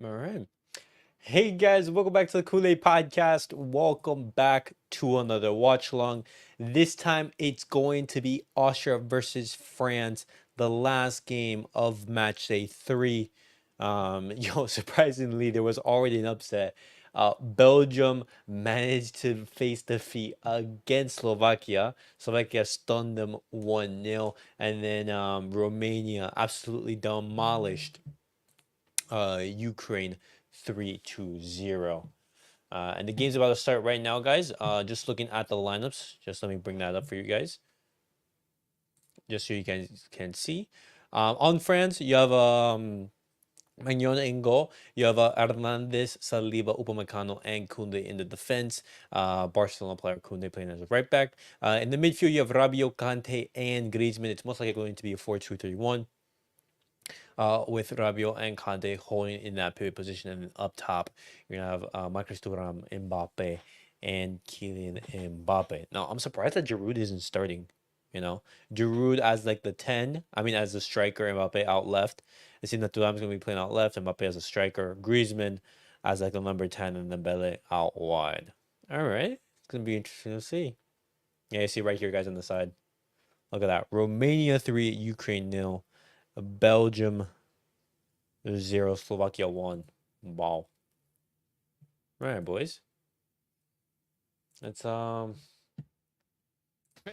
All right. Hey guys, welcome back to the CulePodcast. Welcome back to another watch along. This time it's going to be Austria versus France, the last game of match day 3. Surprisingly, there was already an upset. Belgium managed to face defeat against Slovakia. Slovakia stunned them 1-0, and then Romania absolutely demolished Ukraine 3-0. And the game's about to start right now, guys. Just looking at the lineups. Just let me bring that up for you guys, just so you guys can see. On France, you have Magnon in goal. You have Hernandez, Saliba, Upamecano, and Koundé in the defense. Barcelona player Koundé playing as a right back. In the midfield, you have Rabiot, Kante, and Griezmann. It's most likely going to be a 4-2-3-1. With Rabiot and Kante holding in that pivot position, and then up top you're gonna have Marcus Thuram, Mbappe, and Kylian Mbappe. Now I'm surprised that Giroud isn't starting. Giroud as like the 10. I mean, as the striker, Mbappe out left. It seems that Thuram's gonna be playing out left, Mbappe as a striker, Griezmann as like the number 10, and Dembele out wide. All right, it's gonna be interesting to see. Yeah, you see right here, guys, on the side. Look at that. Romania 3, Ukraine 0. Belgium 0, Slovakia 1. Wow. All right, boys. Let's Fit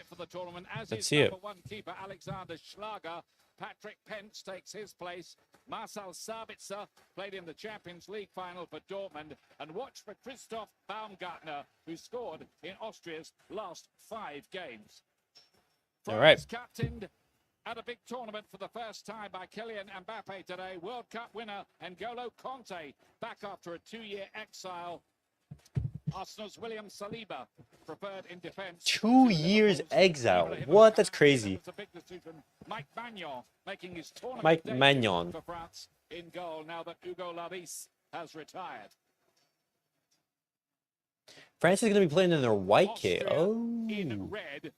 for the tournament, as let's is see it. number 1 keeper Alexander Schlager. Patrick Pence takes his place. Marcel Sabitzer played in the Champions League final for Dortmund. And watch for Christoph Baumgartner, who scored in Austria's last 5 games. All right. France captained at a big tournament for the first time by Kylian Mbappe today. World Cup winner N'Golo Conte back after a 2-year exile. Arsenal's William Saliba preferred in defense. 2 years exile. What? That's crazy. It's a big decision. Mike Magnon making his tournament Mike debut Magnon for France in goal now that Hugo Lloris has retired. France is going to be playing in their white kit. Austria Oh. in red.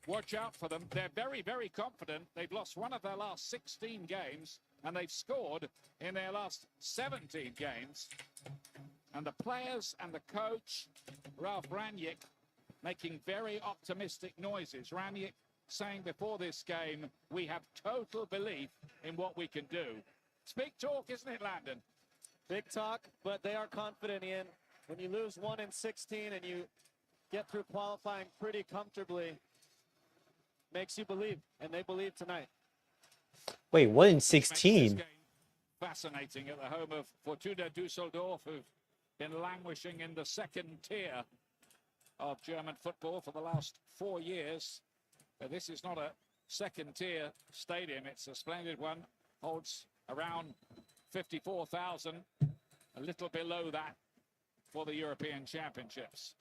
Watch out for them. They're very, very confident. They've lost one of their last 16 games, and they've scored in their last 17 games. And the players and the coach, Ralph Rangnick, making very optimistic noises. Rangnick saying before this game, we have total belief in what we can do. It's big talk, isn't it, Landon? Big talk, but they are confident, Ian. When you lose 1 in 16 and you get through qualifying pretty comfortably, makes you believe, and they believe tonight. Wait, 1 in 16? Fascinating at the home of Fortuna Düsseldorf, who've been languishing in the second tier of German football for the last 4 years. But this is not a second tier stadium. It's a splendid one. Holds around 54,000, a little below that for the European Championships.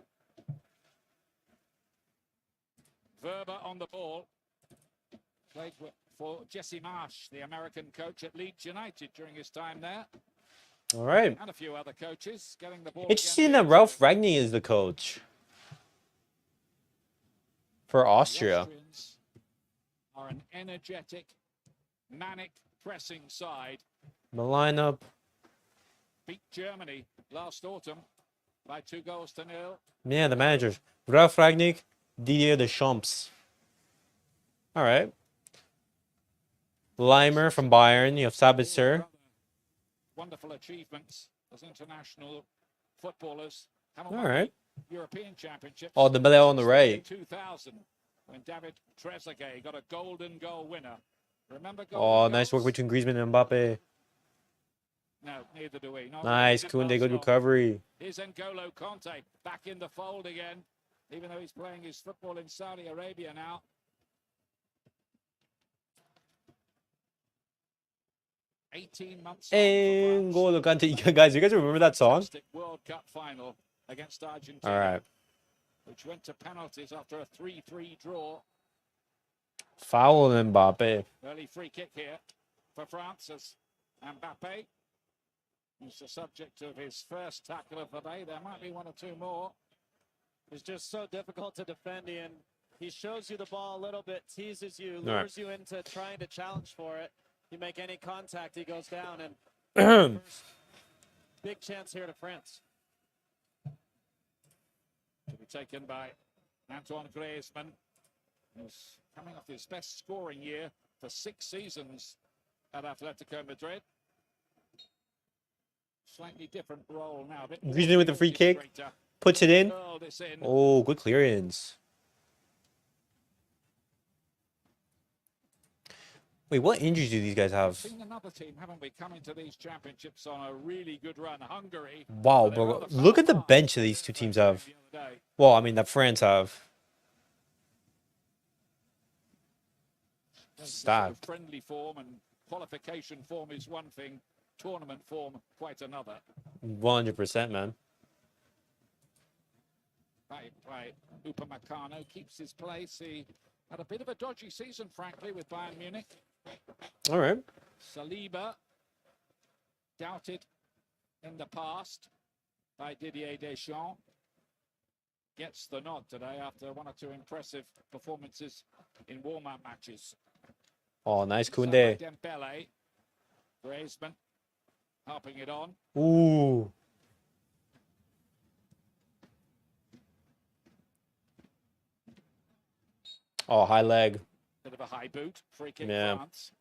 Verba on the ball. Played for Jesse Marsh, the American coach at Leeds United during his time there. All right. And a few other coaches getting the ball. Interesting that Ralph Rangnick is the coach for Austria. The Austrians are an energetic, manic pressing side. The lineup. Beat Germany last autumn by 2-0. Yeah, the managers. Ralph Rangnick, Didier Deschamps. All right. Leimer from Bayern. You have Sabitzer. Wonderful achievements as international footballers. All right. European Championships. Oh, the Dembele on the right. 2000, when David Trezeguet got a golden goal winner. Remember? Oh, nice work between Griezmann and Mbappe. No, neither do we. Nice, Koundé, good recovery. Here's N'Golo Conte back in the fold again, even though he's playing his football in Saudi Arabia now. N'Golo Kante. Guys, you guys remember that song? World Cup final against Argentina. All right. Which went to penalties after a 3-3 draw. Foul on Mbappe. Early free kick here for France as Mbappe is the subject of his first tackle of the day. There might be 1 or 2 more. It's just so difficult to defend, Ian. He shows you the ball a little bit, teases you, lures you into trying to challenge for it. You make any contact, he goes down. And First big chance here to France. To be taken by Antoine Griezmann, who's coming off his best scoring year for 6 seasons at Atletico Madrid. Slightly different role now. A bit more Griezmann with the free kick. orchestrator. Puts it in. Curled this in. Oh, good clearance. Wait, what injuries do these guys have? Seen another team, haven't we, coming to these championships on a really good run? Hungary. Wow, bro. Look at the bench that these two teams have. Well, I mean, that France have. Stacked. Friendly form and qualification form is one thing. Tournament form quite another. 100%, man. Right. Upamecano keeps his place. He had a bit of a dodgy season, frankly, with Bayern Munich. All right. Saliba, doubted in the past by Didier Deschamps, gets the nod today after 1 or 2 impressive performances in warm-up matches. Oh, nice So Koundé. Dembele, Griezmann, helping it on. Ooh. Oh, high leg. Bit of a high boot, free kick Yeah. France.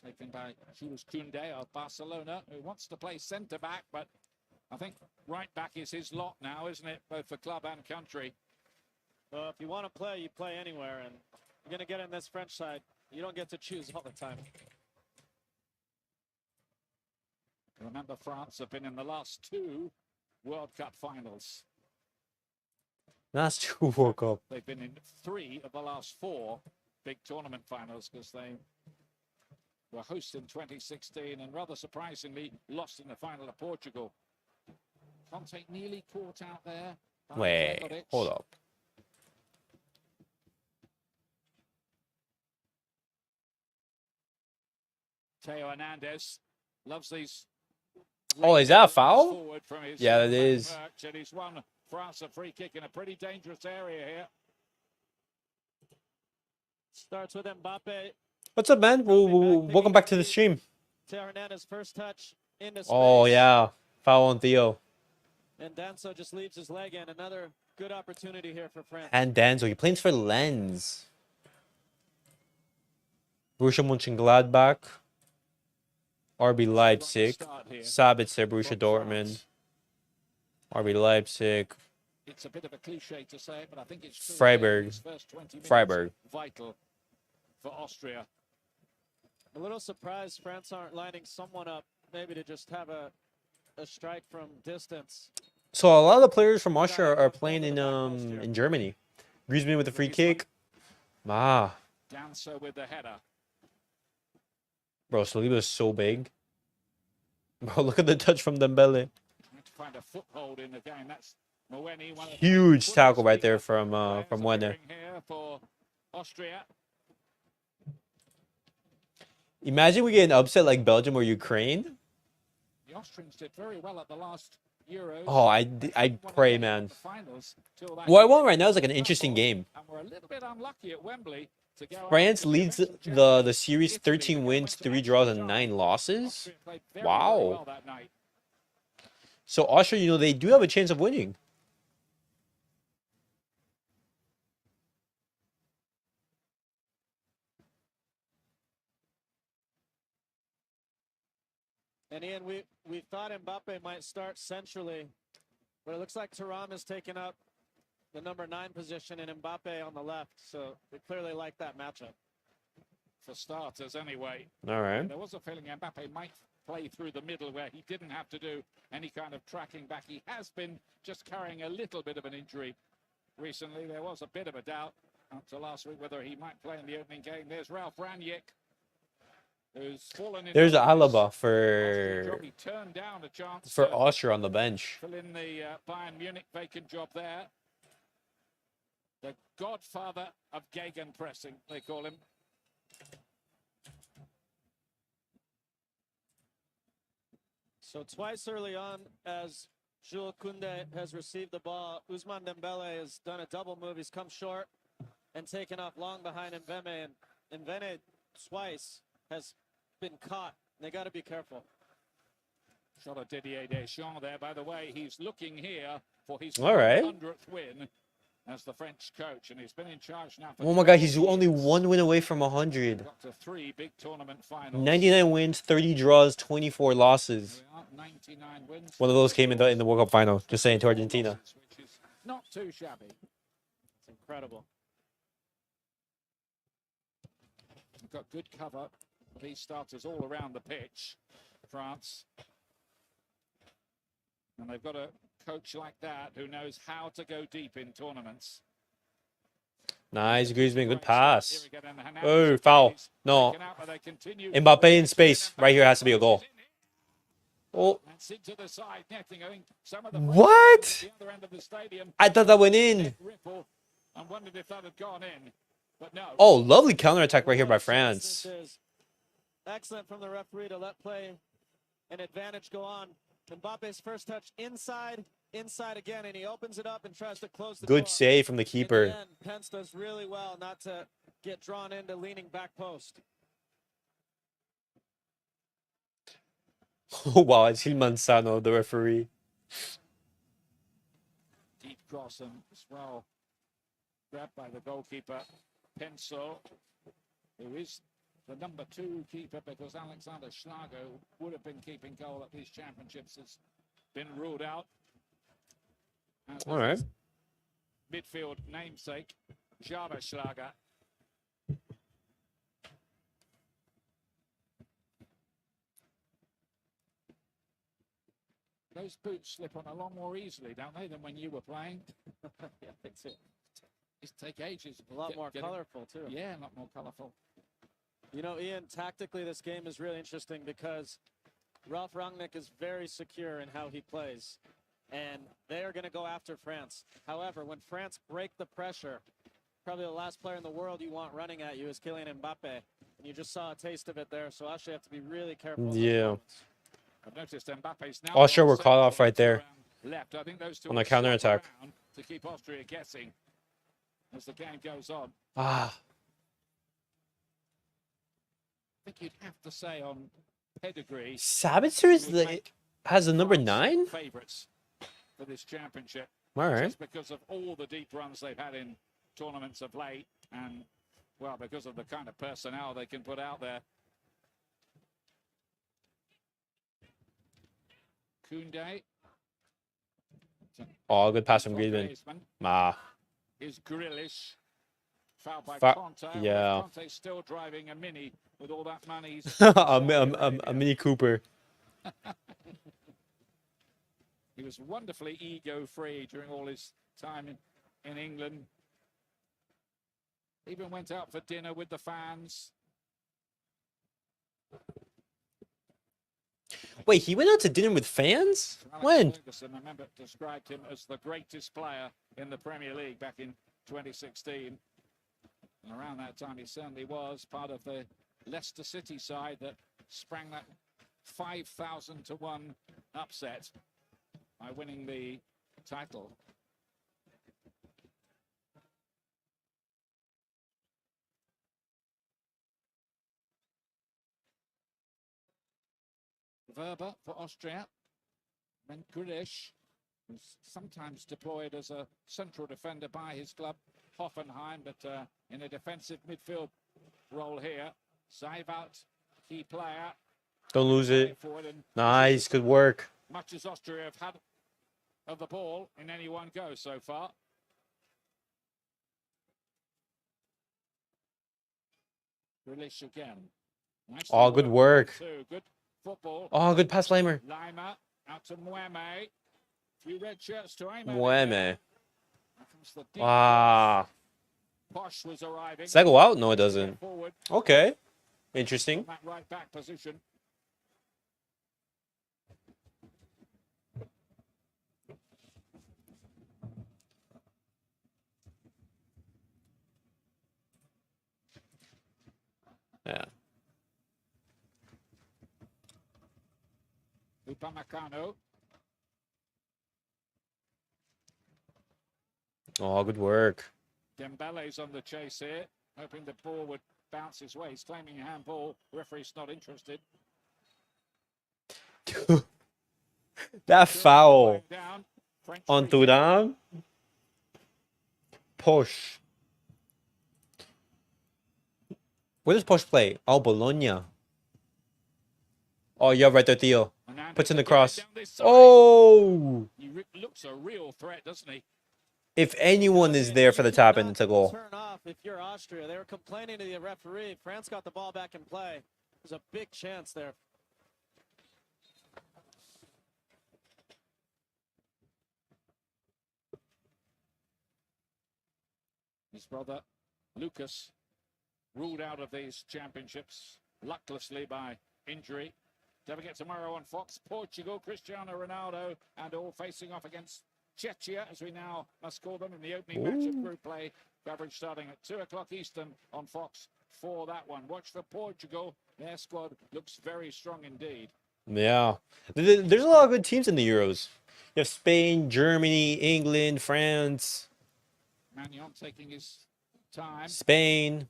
Taken by Jules Koundé of Barcelona, who wants to play centre-back, but I think right-back is his lot now, isn't it? Both for club and country. Well, if you want to play, you play anywhere, and you're going to get in this French side. You don't get to choose all the time. Remember, France have been in the last 2 World Cup finals. That's true, World Cup. They've been in 3 of the last 4 big tournament finals because they were hosts in 2016 and rather surprisingly lost in the final of Portugal. Conte nearly caught out there. Wait, hold up. Theo Hernandez loves these. Oh, is that a foul? Forward from his Yeah, it is. perch, and he's won France a free kick in a pretty dangerous area here. Starts with Mbappe. What's up, man? Welcome back to the stream. Theo Hernandez first touch into space. Oh, yeah. Foul on Theo. And Danso just leaves his leg in. Another good opportunity here for France. And Danzo. He plays for Lens. Borussia Mönchengladbach. RB Leipzig. Sabitzer, Borussia Dortmund. RB Leipzig. It's a bit of a cliche to say it, but I think it's true. Freiburg. His first 20 minutes Freiburg. vital for Austria. A little surprised France aren't lining someone up, maybe to just have a strike from distance. So a lot of the players from Austria are playing in Germany. Griezmann with a free kick. Ah. Danso with the header. Bro, Saliba is so big. Bro, look at the touch from Dembele. Trying to find a foothold in the game. That's Moeni, one of the Huge tackle right there players from Werner. here for Austria. Imagine we get an upset like Belgium or Ukraine. The Austrians did very well at the last Euros. Oh, I pray, man. What I want right now is like an interesting game. And we're a little bit unlucky at Wembley to go out France to leads eventual the champions. series Italy 13 wins, went to 3 extra draws, and time. 9 losses. Austria played very, Wow. very well that night. So Austria, you know, they do have a chance of winning. And Ian, we thought Mbappe might start centrally, but it looks like Thuram has taken up the number 9 position and Mbappe on the left. So they clearly like that matchup. For starters, anyway. All right. There was a feeling Mbappe might play through the middle where he didn't have to do any kind of tracking back. He has been just carrying a little bit of an injury recently. There was a bit of a doubt up to last week whether he might play in the opening game. There's Ralph Rangnick, who's fallen in. There's love with his Alaba Austria job. for He turned down a chance for to Austria on the bench. fill in the Bayern Munich vacant job there. The godfather of gegenpressing, they call him. So twice early on, as Jules Koundé has received the ball. Ousmane Dembele has done a double move. He's come short and taken off long behind Mbeme. And Mbeme twice has been caught. They got to be careful. Shot of Didier Deschamps there. By the way, he's looking here for his All right. 100th win as the French coach, and he's been in charge now for Oh my God, 12 he's only years. 1 win away from 100. Got to 3 big tournament finals. 99 wins, 30 draws, 24 losses. There we are, 99 wins. One of those came in the World Cup final. Just saying, to Argentina. Which is not too shabby. It's incredible. We've got good cover of these starters all around the pitch, France. And they've got a coach like that who knows how to go deep in tournaments. Nice, Griezmann, good pass. Here we go, and Oh, Hernandez foul. is No. taken out, but they continue. Mbappe in space. Right here has to be a goal. Oh, That's into the side netting. I think some of the what? at the other end of the stadium I thought that went in. ripple and wondered if that had gone in. But no. Oh, lovely counterattack right here by France. This is excellent from the referee to let play an advantage go on. Mbappe's first touch inside again, and he opens it up and tries to close the door. Good save from the In keeper. the end, Pence does really well not to get drawn into leaning back post. Oh, wow, it's Gil Manzano, the referee. Deep cross and as well grabbed by the goalkeeper, Penso, who is the number 2 keeper because Alexander Schlager, who would have been keeping goal at these championships, has been ruled out. As All right. his midfield namesake, Java Schlager. Those boots slip on a lot more easily, don't they, than when you were playing? Yeah, I think so. It take ages. A lot more colorful, too. Yeah, a lot more colourful. You know, Ian, tactically, this game is really interesting because Ralph Rangnick is very secure in how he plays, and they are going to go after France. However, when France break the pressure, probably the last player in the world you want running at you is Kylian Mbappe, and you just saw a taste of it there, so actually have to be really careful. in those Yeah. moments. I've noticed Mbappe's now. Austria got were caught off several right there. left. I think those two On the will swap counterattack. around to keep Austria guessing as the game goes on. Ah, I think you'd have to say on pedigree. Sabitzer is has the number 9? Favourites for this championship. All right. Just because of all the deep runs they've had in tournaments of late, and well, because of the kind of personnel they can put out there. Koundé. Oh, good pass from Griezmann. Ah, Is Grealish. Fouled by Fa- Conte. yeah. Conte's still driving a Mini with all that money. he's a Mini Cooper. He was wonderfully ego-free during all his time in England. Even went out for dinner with the fans. Wait, he went out to dinner with fans? Alex When? Ferguson, I remember, described him as the greatest player in the Premier League back in 2016. And around that time, he certainly was part of the Leicester City side that sprang that 5,000 to 1 upset by winning the title. Verba for Austria. Then Grealish, who's sometimes deployed as a central defender by his club, Hoffenheim, but in a defensive midfield role here. Seibold, key player. Don't lose it. Forward, and Nice, good work. much as Austria have had of the ball in any one go so far. Grealish again. Nicely Oh, good worked. work. Too. Good football. Oh, good pass, Lamer. Lima out to Mweme. Few red shirts to Ayman. Mweme. Comes the deep Ah. Posh was arriving. Does that go out? No, it doesn't. Forward Okay. Interesting. from that right back position. Yeah. Upamecano. Oh, good work. Dembele's on the chase here, hoping the ball would bounce his way. He's claiming a handball. Referee's not interested. That foul Down. French on free kick. Thuram. Push. Where does Push play? Oh, Bologna. Oh, you're right there, Theo. Hernandez Puts in the again cross. down this side. Oh! He looks a real threat, doesn't he? If anyone is there for the tap in, it's a goal. Turn off if you're Austria. They were complaining to the referee. France got the ball back in play. There's a big chance there. His brother, Lucas, ruled out of these championships, lucklessly by injury. Don't forget tomorrow on Fox, Portugal, Cristiano Ronaldo, and all facing off against Czechia, as we now must call them, in the opening match of group play. Coverage starting at 2 o'clock Eastern on Fox for that one. Watch for Portugal. Their squad looks very strong indeed. Yeah. There's a lot of good teams in the Euros. You have Spain, Germany, England, France, Magnon taking his time. Spain.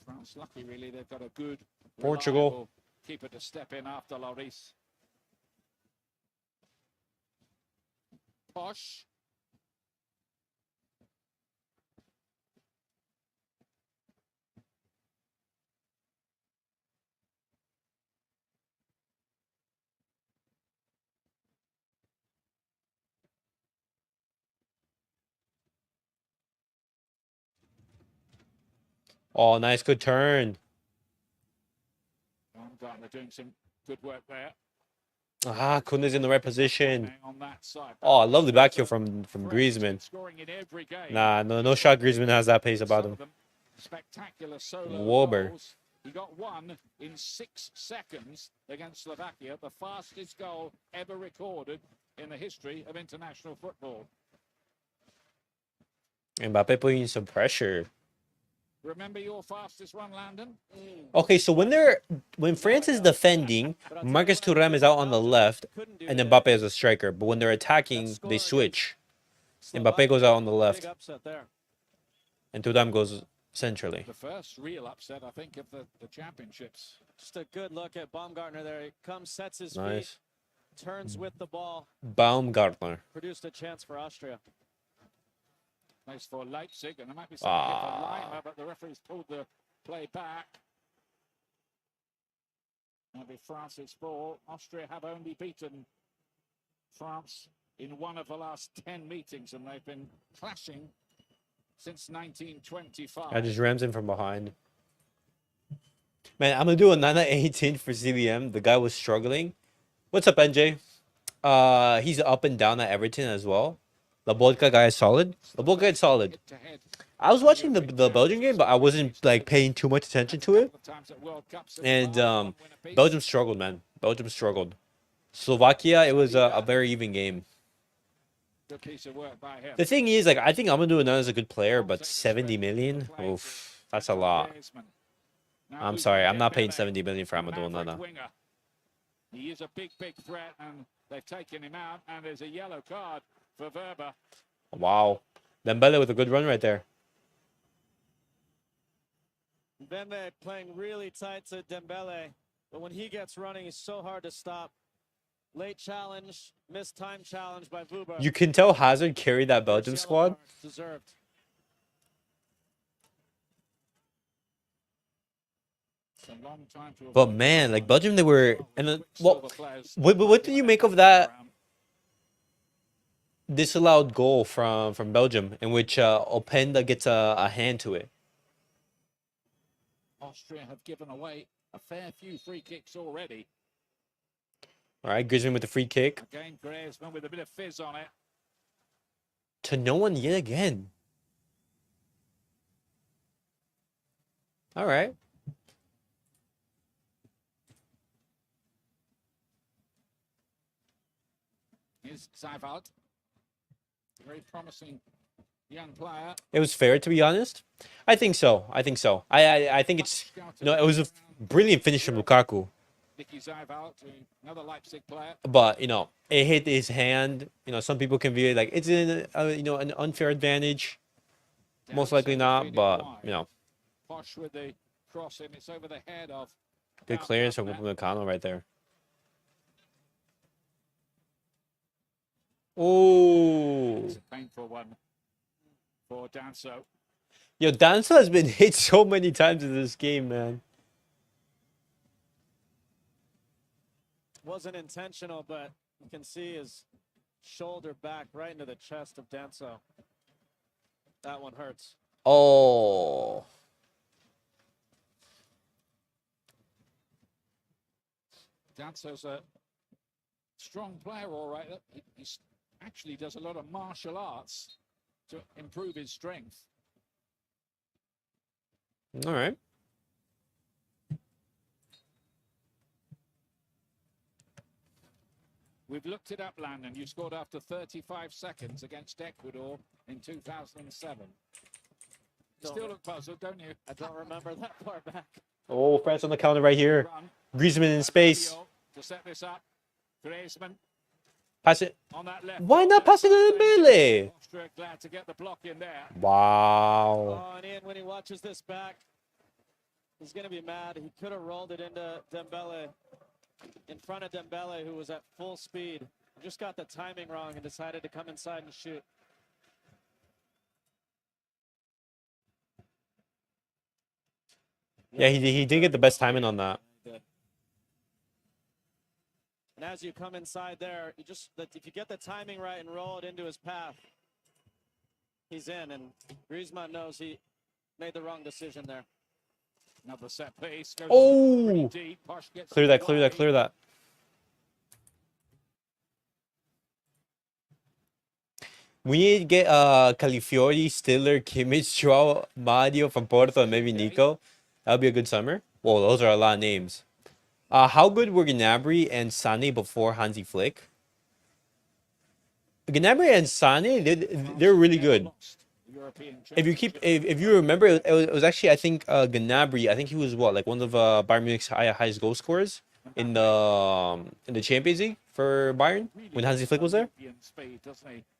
France lucky, really. They've got a good, Portugal. reliable keeper to step in after Lloris. Posh. Oh, nice, good turn. Baumgartner doing some good work there. Ah, Kunde's in the right position. On that side. Oh, I love the back heel from France Griezmann. scoring in every game. Nah, no shot. Griezmann has that pace about Some him. of them spectacular solo Wober. goals. He got one in 6 seconds against Slovakia, the fastest goal ever recorded in the history of international football. Mbappe putting some pressure. Remember your fastest one, Landon? Okay, so when France is defending, Marcus Thuram is out on the left, and Mbappe is a striker. But when they're attacking, they switch. Mbappe goes out on the left, Big upset there. and Thuram goes centrally. The first real upset, I think, of the championships. Just a good look at Baumgartner there. He comes, sets his Nice. feet, turns with the ball, Baumgartner. produced a chance for Austria. Place for Leipzig, and there might be something here for Ah. Lima, but the referee's pulled the play back. That'll be France's ball. Austria have only beaten France in one of the last 10 meetings, and they've been clashing since 1925. I just rams in from behind. Man, I'm gonna do a 9/18 for CBM. The guy was struggling. What's up, NJ? He's up and down at Everton as well. Laporta guy is solid. Laporta guy is solid. Head-to-head. I was watching the Belgian game, but I wasn't like paying too much attention to it. Couple of times at World Cups as And well, one win apiece. Belgium struggled, man. Belgium struggled. Slovakia, it was a very even game. Good piece of work by him. The thing is, like, I think Amadou Onana is a good player, but 70 million, oof, that's a lot. Now I'm who's sorry, gonna I'm not get paying Dembele, 70 million for the Amadou maverick Onana. winger. He is a big threat, and they've taken him out, and there's a yellow card for Verba. Wow, Dembele with a good run right there. Bembe playing really tight to Dembele, but when he gets running, he's so hard to stop. Late challenge, missed time challenge by Vuba. You can tell Hazard carried that Belgium First squad. yellow card, deserved. It's a long time to But avoid man, that like one. Belgium, they were, Well, and then Quicksilver what? players What do you make of that around. disallowed goal from Belgium, in which Openda gets a hand to it? Austria have given away a fair few free kicks already. All right, Griezmann with the free kick Again, Griezmann with a bit of fizz on it. to no one yet again. All right. Here's Seifert. Very promising young player. It was fair, to be honest. I think so. I think so. I think it's no. It was a brilliant finish from Lukaku. Nicky Zaival, another Leipzig player. But it hit his hand. Some people can view it like it's an unfair advantage. Most likely not, but Posh with the cross in. It's over the head of. good clearance from Upamecano right there. Oh, It's a painful one for Danso. yo, Danso has been hit so many times in this game, man. Wasn't intentional, but you can see his shoulder back right into the chest of Danso. That one hurts. Oh, Danso's a strong player, all right. He actually does a lot of martial arts to improve his strength. all right. We've looked it up, Landon. You scored after 35 seconds against Ecuador in 2007. You still look puzzled, don't you? I don't remember that far back. Oh, France on the counter right here. Run. Griezmann in space. To set this up. Griezmann Pass it. on that left. Why not pass it to Dembele? Austria glad to get the block in there. Wow. Oh, and Ian, when he watches this back, he's going to be mad. He could have rolled it into Dembele, in front of Dembele, who was at full speed. Just got the timing wrong and decided to come inside and shoot. Yeah, he did get the best timing on that. And as you come inside there, if you get the timing right and roll it into his path, he's in. And Griezmann knows he made the wrong decision there. Another set piece. Oh! Deep. Posh gets Clear that, clear that, clear that. We need to get Califiori, Stiller, Kimmich, Joao, Mario from Porto, and maybe Nico. That would be a good summer. Whoa, those are a lot of names. How good were Gnabry and Sané before Hansi Flick? Gnabry and Sané, they're really good. If you remember, it was actually, I think, Gnabry. I think he was what, like one of Bayern Munich's highest goal scorers in the Champions League for Bayern when Hansi Flick was there.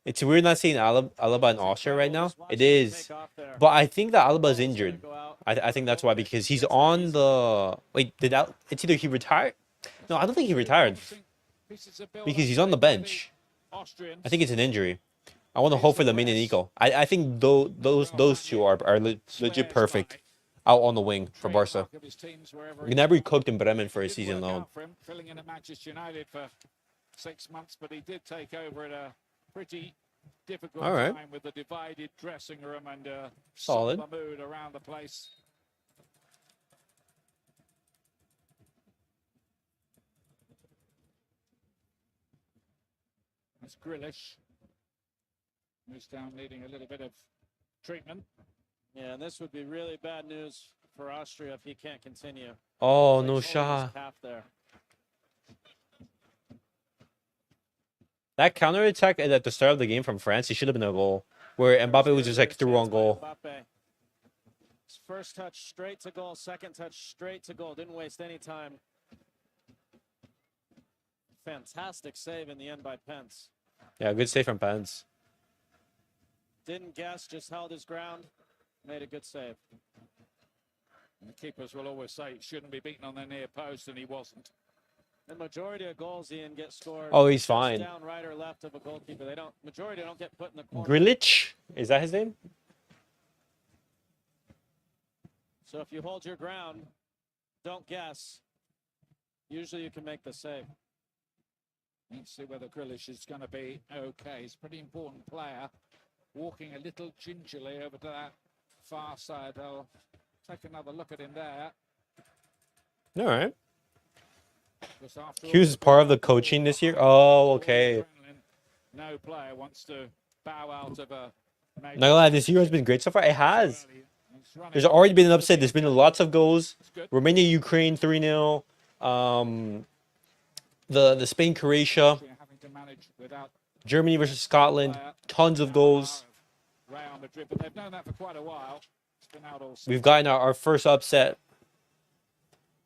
It's weird not seeing Alaba in Austria right now. It is, but I think that Alaba is injured. I think that's why, because he's on the it's either he retired. No, I don't think he retired because he's on the bench. I think it's an injury. I want to hope for the and Nico. I think those two are legit perfect out on the wing for Barca. Gnabry cooked in Bremen for a season loan. Filling in at Manchester United for 6 months, but he did take over at a pretty difficult time with the divided dressing room and solid mood around the place. That's Grealish. Moves down, needing a little bit of treatment. Yeah, and this would be really bad news for Austria if he can't continue. Oh, no shot. That counter attack at the start of the game from France, it should have been a goal. Where Mbappe was just like through on goal. His first touch straight to goal, second touch straight to goal. Didn't waste any time. Fantastic save in the end by Pence. Yeah, good save from Pence. Didn't guess, just held his ground. Made a good save. And the keepers will always say it shouldn't be beaten on the near post, and he wasn't. The majority of goals, Ian, get scored. Oh, he's fine. Down right or left of a goalkeeper. Majority don't get put in the corner. Grealish? Is that his name? So if you hold your ground, don't guess. Usually you can make the save. Let's see whether Grealish is going to be okay. He's a pretty important player. Walking a little gingerly over to that far side. I'll take another look at him there. All right. He was part of the coaching this year. Oh, okay. No player wants to bow out of a. Not gonna lie, this year has been great so far. It has. There's already been an upset. There's been lots of goals. Romania, Ukraine 3-0. The Spain, Croatia. Germany versus Scotland. Tons of goals. We've gotten our first upset.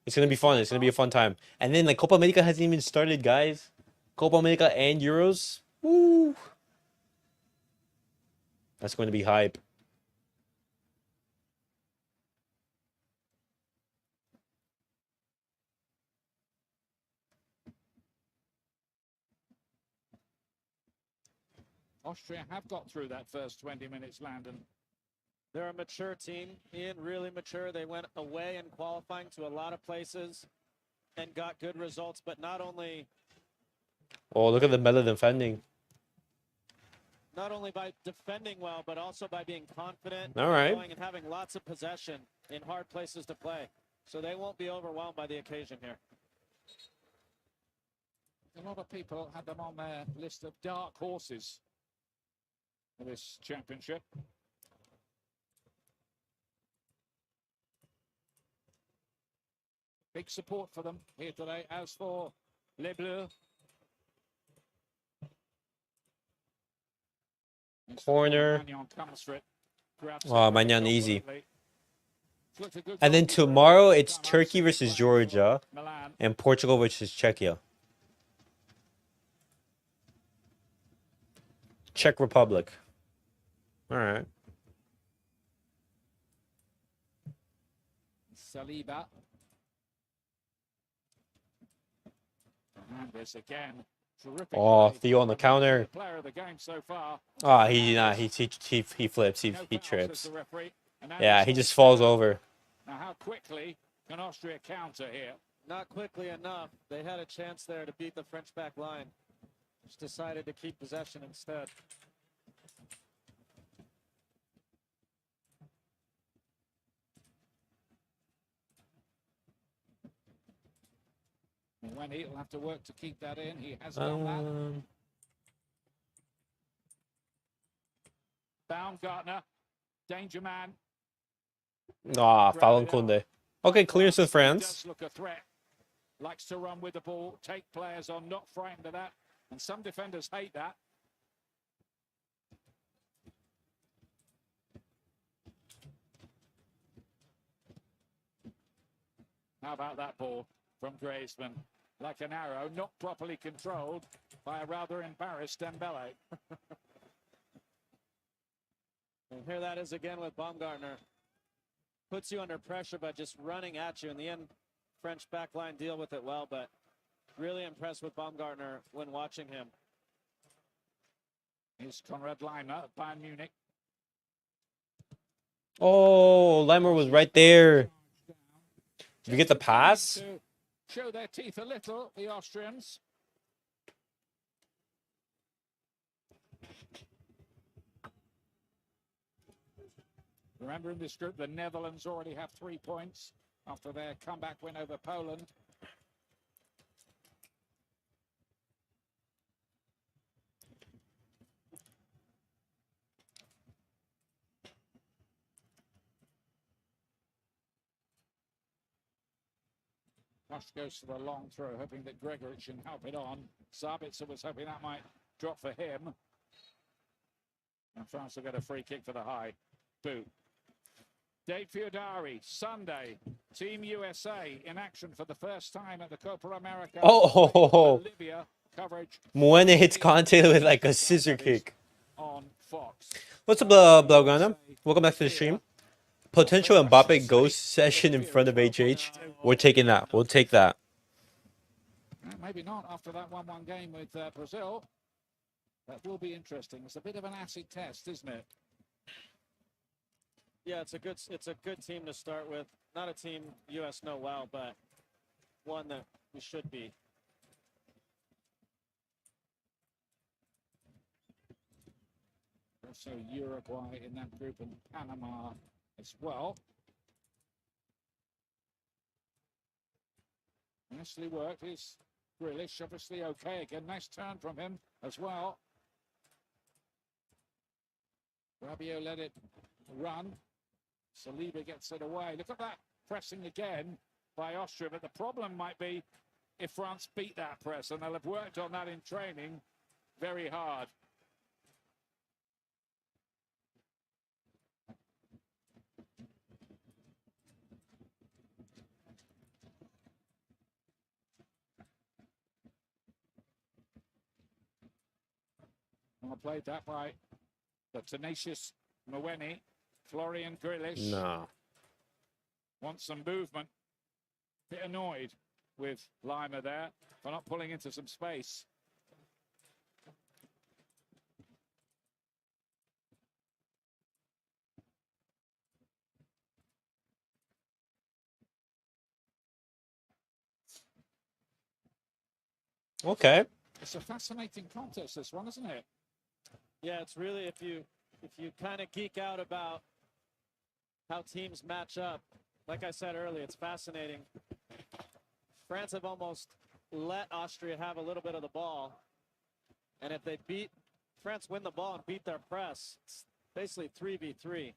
It's gonna be fun. It's gonna be a fun time. And then like Copa America hasn't even started, guys. Copa America and Euros. Woo! That's going to be hype. Austria have got through that first 20 minutes, Landon. They're a mature team, Ian, really mature. They went away in qualifying to a lot of places and got good results, but not only Oh, look at the meta defending. by defending well, but also by being confident, All right. going and having lots of possession in hard places to play. So they won't be overwhelmed by the occasion here. A lot of people had them on their list of dark horses for this championship. Big support for them here today. As for Les Bleus, Corner. Magnan comes for it. Oh, Magnan easy. Looked a good And then goal. tomorrow it's Thomas Turkey versus playing for Georgia Milan. and Portugal versus Czechia. Czech Republic. All right. Saliba. Hernandez again. Terrific Oh, play. Theo on the counter. Player of the game so far. Ah, he flips. No He foul, says trips. the referee. And now Yeah, it's he all just falls set. over. Now, how quickly can Austria counter here? Not quickly enough. They had a chance there to beat the French back line. Just decided to keep possession instead. And when he'll have to work to keep that in, he has done that. Baumgartner, danger man. Foul on Kunde. Okay, clearance with He France. does look a threat. Likes to run with the ball, take players on, not frightened of that. And some defenders hate that. How about that ball from Griezmann? Like an arrow, not properly controlled by a rather embarrassed Dembele. And here that is again with Baumgartner. Puts you under pressure by just running at you. In the end, French back line deal with it well, but really impressed with Baumgartner when watching him. Here's Konrad Laimer, Bayern Munich. Oh, Leimer was right there. Did you get the pass? To show their teeth a little, the Austrians. Remember, in this group, the Netherlands already have 3 points after their comeback win over Poland. Rush goes for the long throw, hoping that Gregory can help it on. Sabitzer was hoping that might drop for him. And France will get a free kick for the high boot. Dave Fiodari, Sunday, Team USA in action for the first time at the Copa America. Oh, Bolivia coverage Moena hits Conte with like a scissor kick. on Fox. What's up, Blaugrana? Welcome back to the stream. Potential Mbappe ghost session in front of HH. We're taking that. We'll take that. Maybe not after that 1-1 game with Brazil. That will be interesting. It's a bit of an acid test, isn't it? Yeah, it's a good team to start with. Not a team US know well, but one that we should be. Also Uruguay in that group and Panama as well. Nicely worked. Is Grealish obviously okay again. Nice turn from him as well. Rabiot let it run. Saliba gets it away. Look at that pressing again by Austria. But the problem might be if France beat that press, and they'll have worked on that in training very hard. Well played that by the tenacious Mweni. Florian Grealish No. wants some movement. Bit annoyed with Lima there for not pulling into some space. Okay. It's a fascinating contest, this one, isn't it? Yeah, it's really, if you kind of geek out about how teams match up, like I said earlier, it's fascinating. France have almost let Austria have a little bit of the ball, and if they France win the ball and beat their press, it's basically 3v3.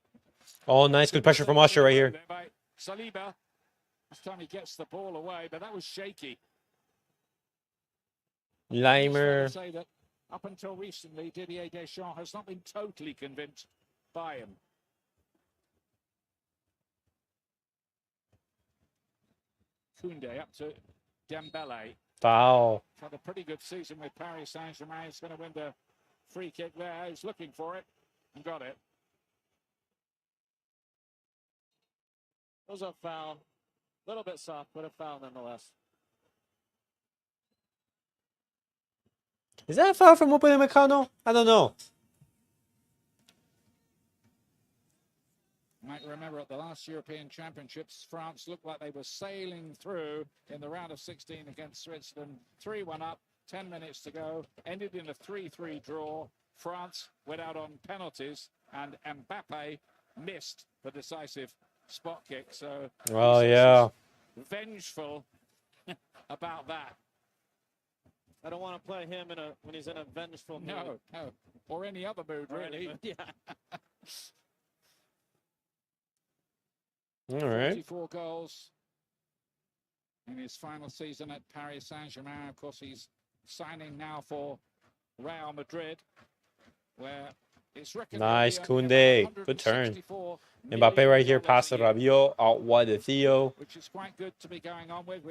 Oh, nice. Good pressure from Austria right here. By Saliba. This time he gets the ball away, but that was shaky. Limer. Say that up until recently, Didier Deschamps has not been totally convinced by him. Koundé up to Dembele. Foul. Had a pretty good season with Paris Saint-Germain. He's going to win the free kick there. He's looking for it and got it. It was a foul. A little bit soft, but a foul nonetheless. Is that a foul from Upamecano? I don't know. You might remember at the last European Championships, France looked like they were sailing through in the round of 16 against Switzerland. 3-1 up, 10 minutes to go. Ended in a 3-3 draw. France went out on penalties, and Mbappe missed the decisive spot kick. So, Oh, yeah. Vengeful about that. I don't want to play him when he's in a vengeful mood. No. Or any other mood, really. Yeah. All right. 44 goals in his final season at Paris Saint-Germain. Of course, he's signing now for Real Madrid, where it's reckoned. Nice, Koundé. Good turn. Mbappe right here, past Rabiot, out wide to Theo. Which is quite good to be going on with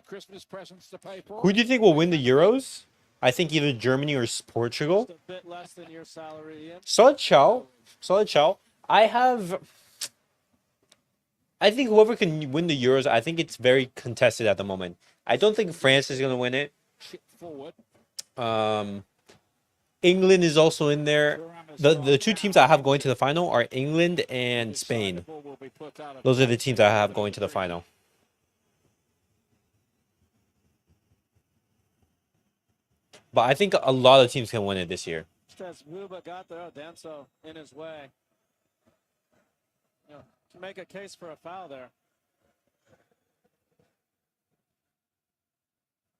Christmas presents to pay for. Who do you think will win the Euros? I think either Germany or Portugal. Just a bit less than your salary, Ian. Solid chow. I think whoever can win the Euros, I think it's very contested at the moment. I don't think France is going to win it. Chip forward. England is also in there. The two teams I have going to the final are England and Spain. Those are the teams I have going to the final. But I think a lot of teams can win it this year. As Wuba got there, Danso in his way. To make a case for a foul there.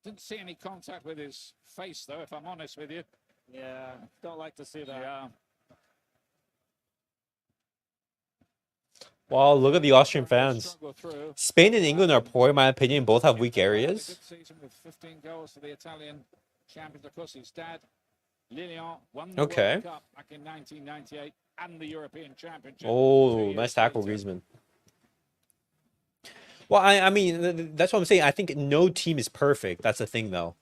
Didn't see any contact with his face, though, if I'm honest with you. Yeah, don't like to see that. Yeah. Wow, look at the Austrian fans. Spain and England are poor, in my opinion. Both have weak areas. Good season with 15 goals for the Italian champions. Of course, his dad, Lilian, won the World Cup back in 1998 and the European Championship. Oh, nice tackle, Griezmann. Well, I mean, that's what I'm saying. I think no team is perfect. That's the thing, though.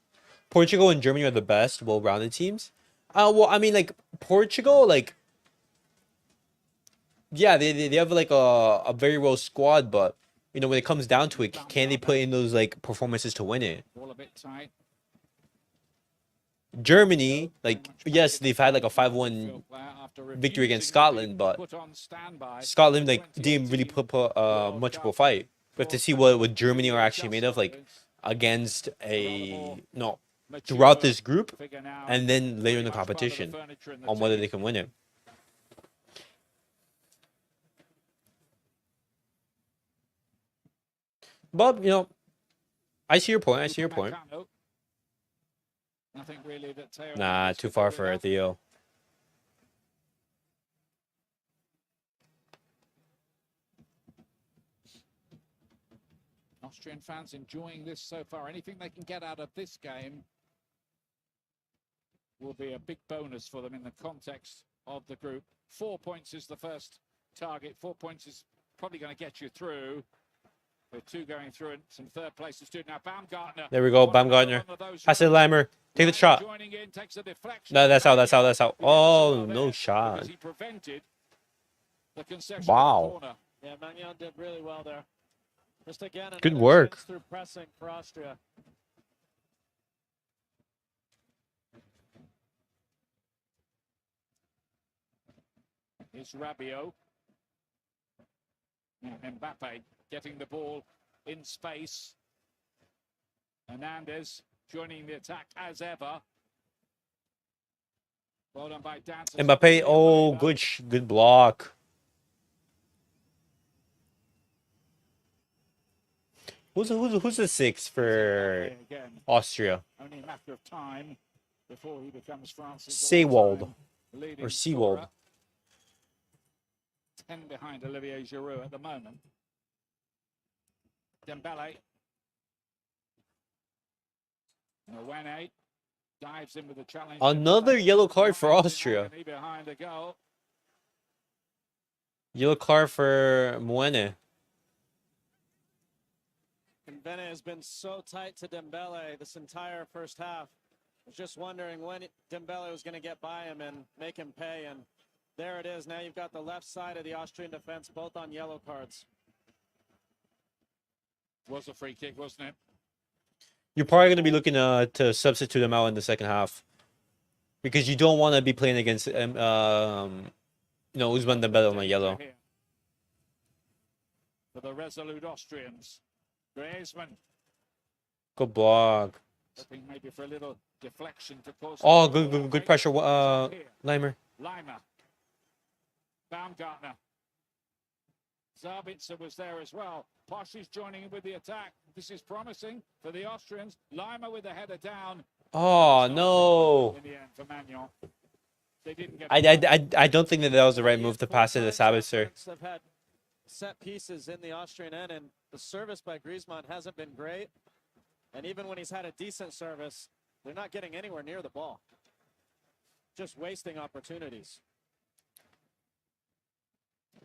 Portugal and Germany are the best, well-rounded teams. Well, I mean, like, Portugal, like, yeah, they have, like, a very well squad, but, you know, when it comes down to it, can they put in those, like, performances to win it? All a bit tight. Germany, like, yes, they've had, like, a 5-1 victory against Scotland, but Scotland, like, didn't really put much of a fight. We have to see what Germany are actually made of, like, against throughout this group, and then later in the competition, on whether they can win it. But, you know, I see your point. Nothing really that Theo Nah, too far for Theo. Austrian fans enjoying this so far. Anything they can get out of this game will be a big bonus for them in the context of the group. 4 points is the first target. 4 points is probably going to get you through. With two going through and some third places too. Now Baumgartner. There we go, Baumgartner. Pass it, Limer. Take the shot. Joining in, takes a deflection. No, that's out. That's out. That's out. He gets the Oh, goal no there shot. because he prevented the concession Wow. in the corner. Yeah, Magnan did really well there. Just again, Good another work. chance through pressing for Austria. Here's Rabiot. Now Mbappe getting the ball in space. Hernandez joining the attack as ever. Well done by Dancer. Mbappe. Oh, good block. Who's the six for Again, Austria? only a matter of time before he becomes France's Seawald all-time leading or Seawald. scorer. 10 behind Olivier Giroud at the moment. Dembele. Nwene dives in with the challenge. Another yellow card for Austria. Behind the goal. Yellow card for Mwene. Mbene has been so tight to Dembele this entire first half. I was just wondering when Dembele was going to get by him and make him pay, and there it is. Now you've got the left side of the Austrian defense both on yellow cards. Was a free kick, wasn't it? You're probably going to be looking to substitute him out in the second half because you don't want to be playing against Usman Dembele on a yellow. For the resolute Austrians, Griezmann Good block. hoping maybe for a little deflection to cause. Oh, good pressure. Limer. Lima. Baumgartner. Zabitzer was there as well. Posh is joining in with the attack. This is promising for the Austrians. Lima with the header down. Oh no! In the end for Magnan. They didn't get. I don't think that was the right move to pass it to Sabitzer. They've had set pieces in the Austrian end, and the service by Griezmann hasn't been great. And even when he's had a decent service, they're not getting anywhere near the ball. Just wasting opportunities.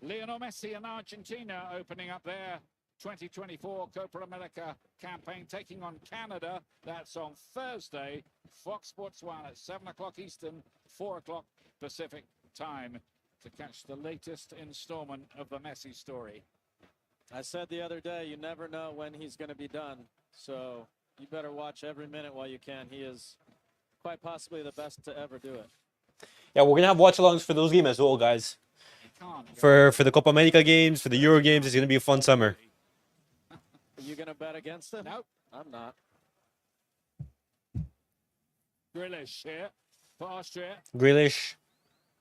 Lionel Messi and Argentina opening up their 2024 Copa America campaign, taking on Canada. That's on Thursday, Fox Sports 1 at 7 o'clock Eastern, 4 o'clock Pacific time to catch the latest installment of the Messi story. I said the other day, you never know when he's going to be done. So you better watch every minute while you can. He is quite possibly the best to ever do it. Yeah, we're gonna have watch-alongs for those games as well, guys. For the Copa America games, for the Euro games, it's gonna be a fun summer. Are you going to bet against him? Nope. I'm not. Grealish here for Austria. Grealish.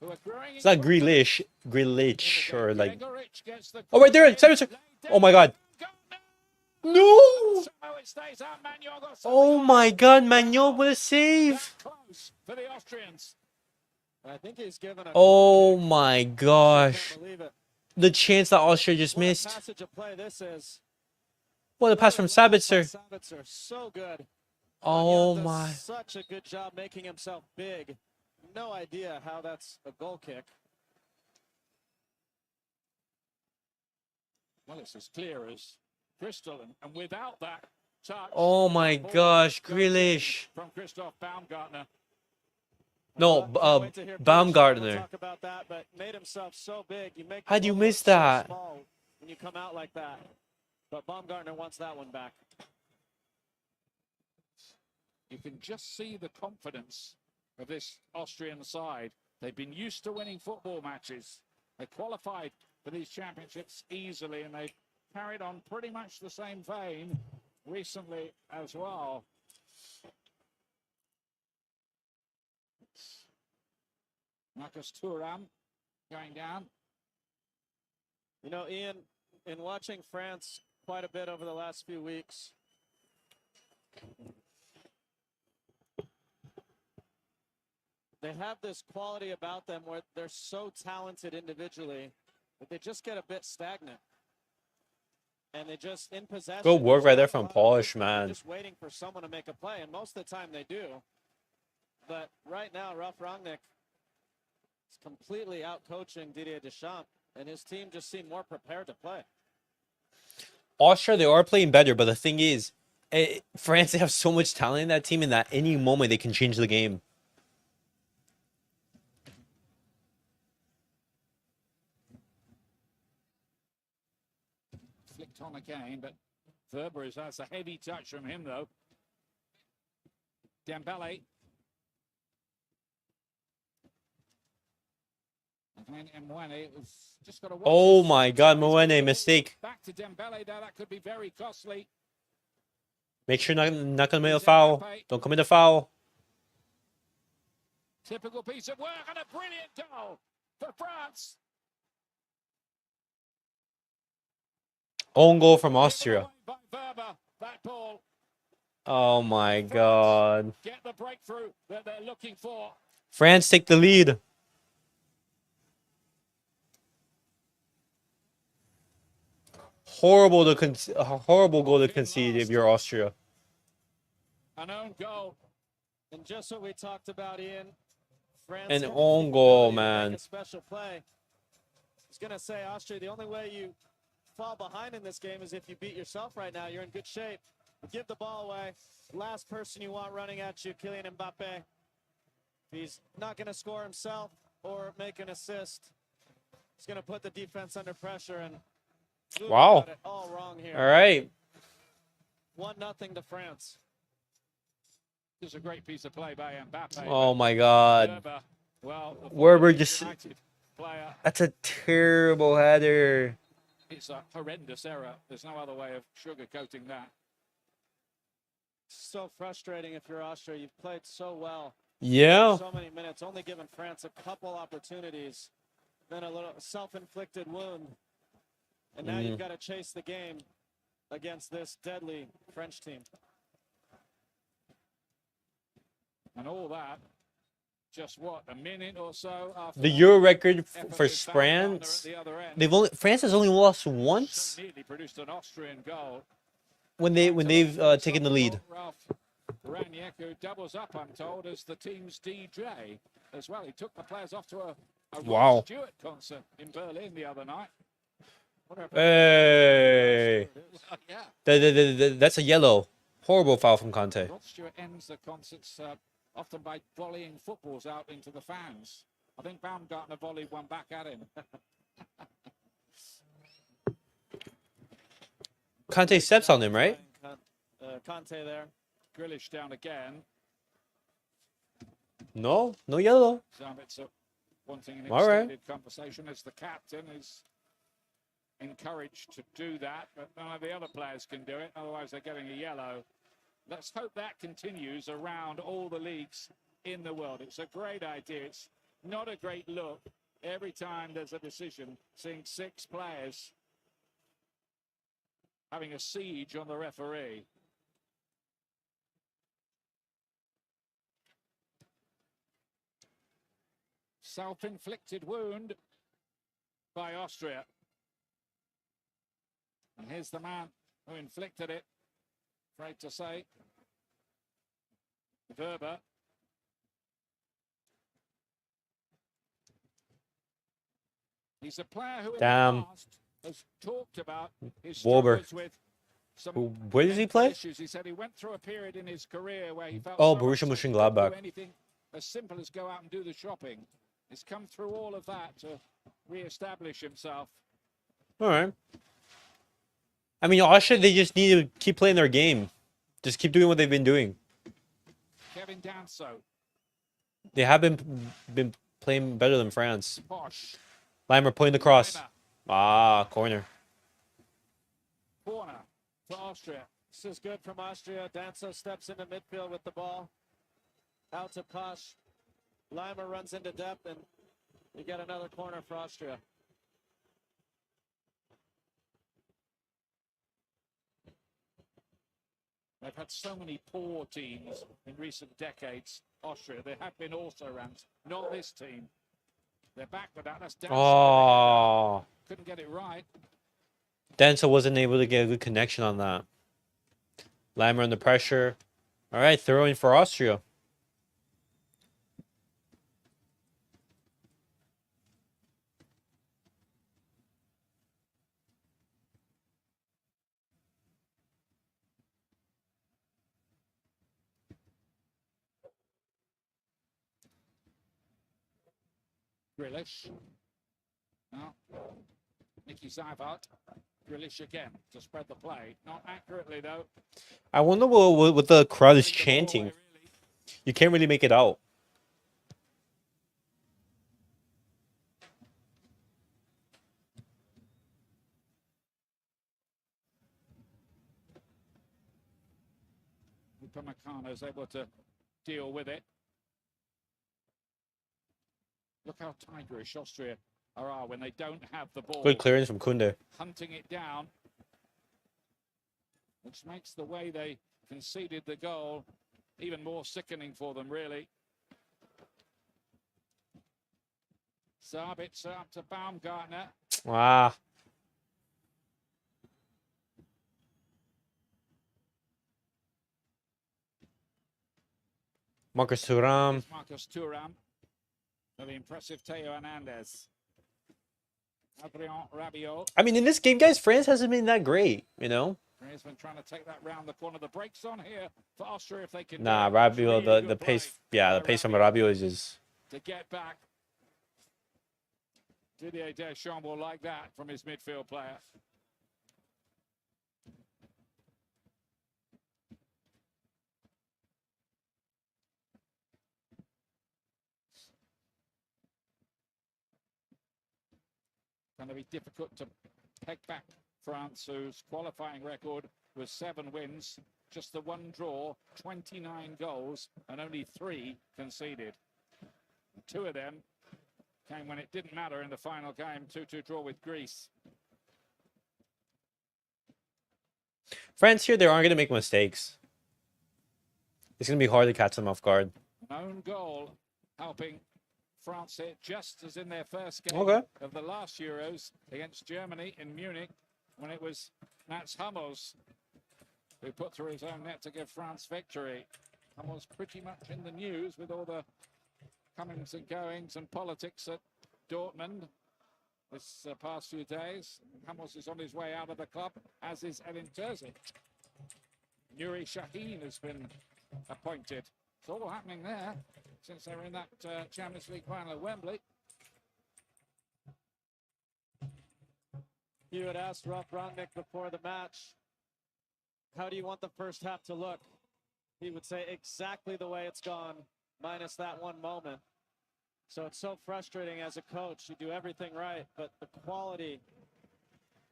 Who are growing. It's not Grealish. Grealish or like. Gregoric gets the Oh, right there, Sabitzer. Oh my God. No! Somehow it stays out. Magnan got Oh my God, Magnan with a save. close for the Austrians. I think he's given a. Oh my I gosh. can't believe it. The chance that Austria just What a missed. passage of play this is. What a pass from Sabitzer. Sabitzer, so good. Oh Magnan does my. Such a good job making himself big. No idea how that's a goal kick. Well, it's as clear as crystal, and without that touch. Oh my ball gosh, goes in Grealish. from Christoph Baumgartner. No, Can't wait to hear Peter Baumgartner. talk about that, but made himself so big. You make How'd the you goal miss look so that? small when you come out like that. But Baumgartner wants that one back. You can just see the confidence of this Austrian side. They've been used to winning football matches. They qualified for these championships easily, and they've carried on pretty much the same vein recently as well. Marcus Thuram going down. You know, Ian, in watching France quite a bit over the last few weeks, they have this quality about them where they're so talented individually that they just get a bit stagnant. And they just, in possession. Good work right there from they're Polish, man. just waiting for someone to make a play, and most of the time they do. But right now, Ralph Rangnick is completely out-coaching Didier Deschamps, and his team just seemed more prepared to play. Austria, they are playing better, but the thing is, France, they have so much talent in that team, and that any moment they can change the game. Flicked on again, but Verber has a heavy touch from him, though. Dembele. And Mwene was just got to watch. Oh my God, Mwene, mistake. Back to Dembele there, that could be very costly. Make sure not gonna make a foul. Don't commit a foul. Typical piece of work and a brilliant goal for France. Own goal from Austria. By Verber, that ball. Oh my God. Get the breakthrough that they're looking for. France take the lead. Horrible goal to concede if you're Austria. An own goal. And just what we talked about, Ian. France An own goal, man. A special play. I was gonna say, Austria, the only way you fall behind in this game is if you beat yourself right now. You're in good shape. Give the ball away. Last person you want running at you, Kylian Mbappe. He's not gonna score himself or make an assist. He's gonna put the defense under pressure and wow. got it all wrong here. All right. 1-0 to France. This is a great piece of play by Mbappe. Oh my God. Verber, well, Weber just. player. That's a terrible header. It's a horrendous error. There's no other way of sugarcoating that. So frustrating if you're Austria. You've played so well. Yeah. So many minutes, only given France a couple opportunities. Then a little self-inflicted wound. And now you've got to chase the game against this deadly French team. And all that, just what, a minute or so after The Euro record for France. France has only lost once neatly produced an Austrian goal. when they've taken the lead. Ralph Rangnick, who doubles up, I'm told, as the team's DJ as well. He took the players off to a Wow. Rod Stewart concert in Berlin the other night. Hey. Yeah. That's a yellow. Horrible foul from Conte. Rod Stewart ends the concerts often by volleying footballs out into the fans. I think Baumgartner volleyed one back at him. Conte steps on him, right? Conte there. Grealish down again. No yellow. Zabitzer wanting an All right. extended conversation as the captain is encouraged to do that, but none of the other players can do it, otherwise they're getting a yellow. Let's hope that continues around all the leagues in the world. It's a great idea. It's not a great look every time there's a decision, seeing 6 players having a siege on the referee. Self-inflicted wound by Austria. And here's the man who inflicted it. Afraid to say. Verber. He's a player who in the past has talked about his struggles with some where does he play? issues. He said he went through a period in his career where he felt Borussia Mönchengladbach. do anything as simple as go out and do the shopping. He's come through all of that to re-establish himself. All right. I mean, Austria, they just need to keep playing their game. Just keep doing what they've been doing. Kevin Danso. They have been playing better than France. Posh. Limer putting the cross. Corner. Corner for Austria. This is good from Austria. Danso steps into midfield with the ball. Out to Posh. Limer runs into depth, and you get another corner for Austria. They've had so many poor teams in recent decades. Austria, there have been also-rans. Not this team. They're back with that. That's Danso. Couldn't get it right. Danso wasn't able to get a good connection on that. Limer under pressure. All right, throwing for Austria. Grealish. Now, Nicky Zivart. Grealish again to spread the play. Not accurately, though. I wonder what the crowd is Putting the ball away, chanting. really. You can't really make it out. Upamecano is able to deal with it. Look how tigerish Austria are when they don't have the ball. Good clearance from Kunde. Hunting it down, which makes the way they conceded the goal even more sickening for them, really. Sabitzer up to Baumgartner. Ah. Marcus Thuram. Marcus Thuram. The impressive Teo Hernandez. Adrien Rabiot. I mean, in this game, guys, France hasn't been that great, you know? Griezmann trying to take that round the corner. The brakes on here for Austria if they can. Nah, do it. Rabiot, Really the good pace, play yeah, the by pace from Rabiot Rabiot is just... to get back. Didier Deschamps will like that from his midfield player. Going to be difficult to peg back France, whose qualifying record was 7 wins, just the 1 draw, 29 goals, and only 3 conceded. 2 of them came when it didn't matter in the final game, 2-2 draw with Greece. France here, they aren't going to make mistakes. It's going to be hard to catch them off guard. An own goal helping France hit just as in their first game of the last Euros against Germany in Munich, when it was Mats Hummels who put through his own net to give France victory. Hummels pretty much in the news with all the comings and goings and politics at Dortmund this past few days. Hummels is on his way out of the club, as is Edin Terzic. Nuri Sahin has been appointed. It's all happening there since they were in that Champions League final at Wembley. You had asked Ralf Rangnick before the match, how do you want the first half to look? He would say exactly the way it's gone, minus that one moment. So it's so frustrating as a coach. You do everything right, but the quality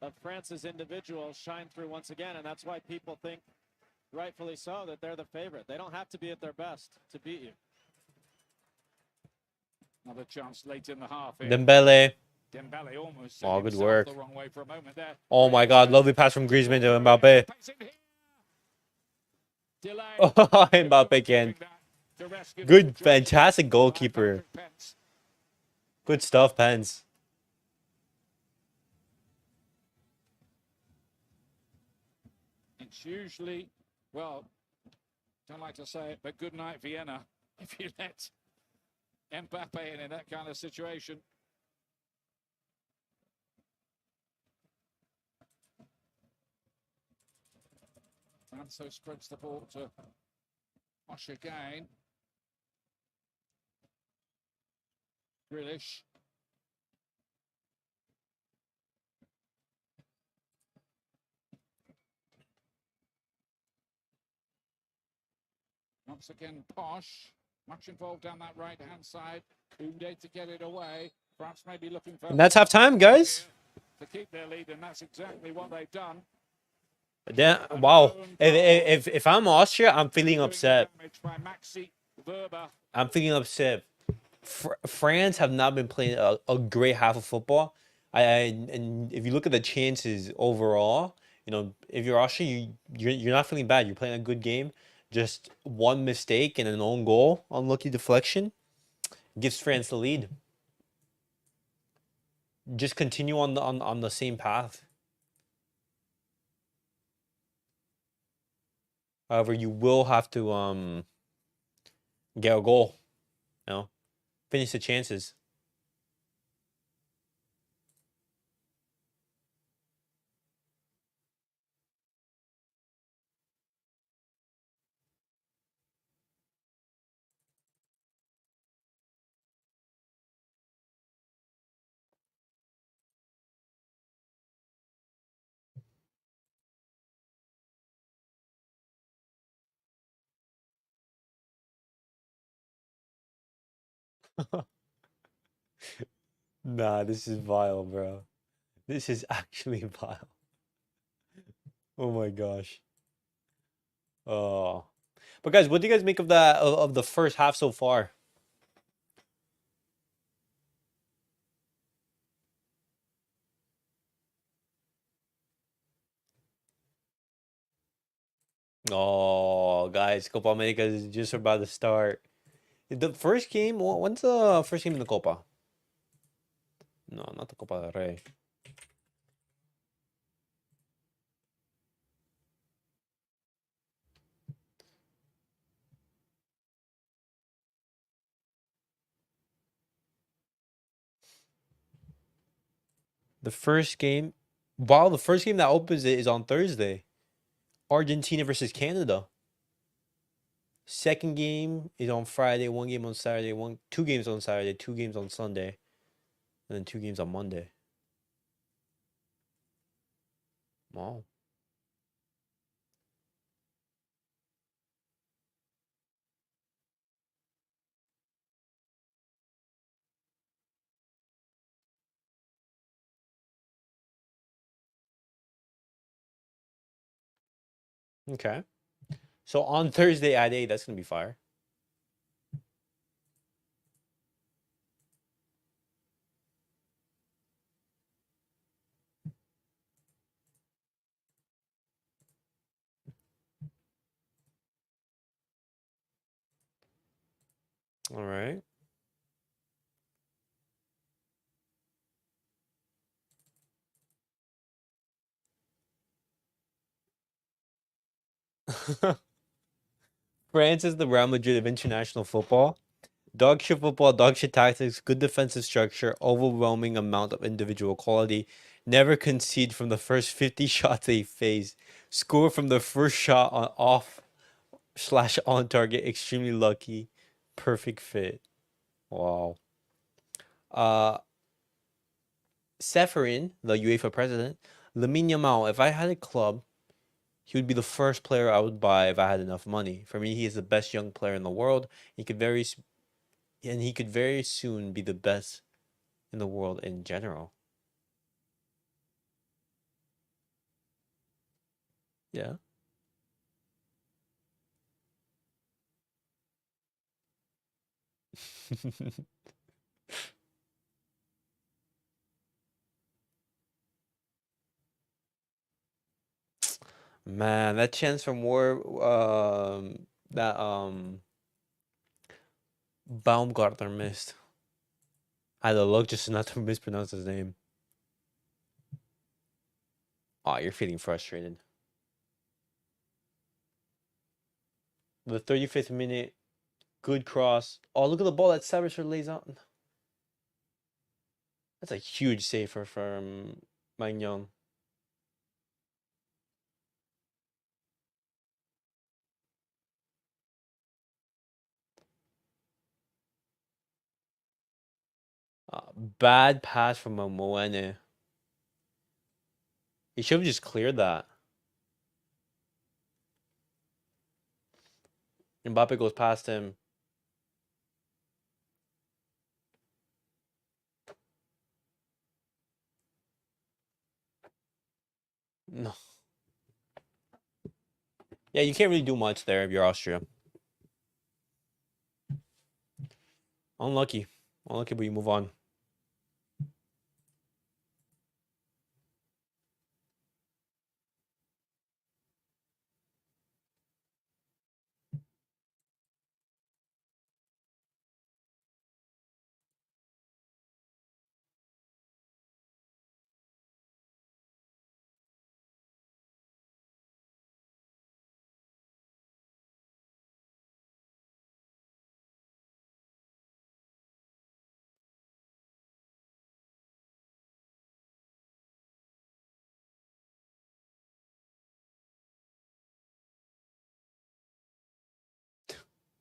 of France's individuals shine through once again, and that's why people think, rightfully so, that they're the favorite. They don't have to be at their best to beat you. Another chance late in the half here. Dembele. Dembele almost Oh, sent good himself work. the wrong way for a moment there. Oh my God, lovely pass from Griezmann to Mbappe. Oh, Mbappe again. Good, fantastic goalkeeper. Good stuff, Pence. It's usually, well, don't like to say it, but good night Vienna if you let Mbappe in that kind of situation. Manso spreads the ball to Mosh again. Grealish. Once again, Posh. Much involved down that right-hand side. Koundé to get it away. France may be looking for... And that's half time, guys. To keep their lead, and that's exactly what they've done. Yeah, wow. If I'm Austria, I'm feeling upset. I'm feeling upset. France have not been playing a great half of football. And if you look at the chances overall, you know, if you're Austria, you're not feeling bad. You're playing a good game. Just one mistake and an own goal, unlucky deflection, gives France the lead. Just continue on the same path. However, you will have to get a goal. You know, finish the chances. Nah, this is vile, bro. This is actually vile. Oh my gosh. Oh. But guys, what do you guys make of that of the first half so far? Oh, guys, Copa America is just about to start. The first game, when's the first game in the Copa? No, not the Copa del Rey. The first game, wow, the first game that opens it is on Thursday. Argentina versus Canada. Second game is on Friday, one game on Saturday, two games on Saturday, two games on Sunday, and then two games on Monday. Wow. Okay. So on Thursday at 8, that's gonna be fire. All right. France is the Real Madrid of international football. Dog shit football, dog shit tactics, good defensive structure, overwhelming amount of individual quality. Never concede from the first 50 shots they face. Score from the first shot on off slash on target. Extremely lucky. Perfect fit. Wow. Uh, Seferin, the UEFA president, Lamine Yamal. If I had a club, he would be the first player I would buy if I had enough money. For me, he is the best young player in the world. He could very soon be the best in the world in general. Yeah. Man, that chance from War that Baumgartner missed. I had to look just not to mispronounce his name. Oh, you're feeling frustrated. The 35th minute, good cross. Oh, look at the ball that Savisher lays out. That's a huge save from Magnon. Bad pass from Moene. He should have just cleared that. Mbappe goes past him. No. Yeah, you can't really do much there if you're Austria. Unlucky. Unlucky, but you move on.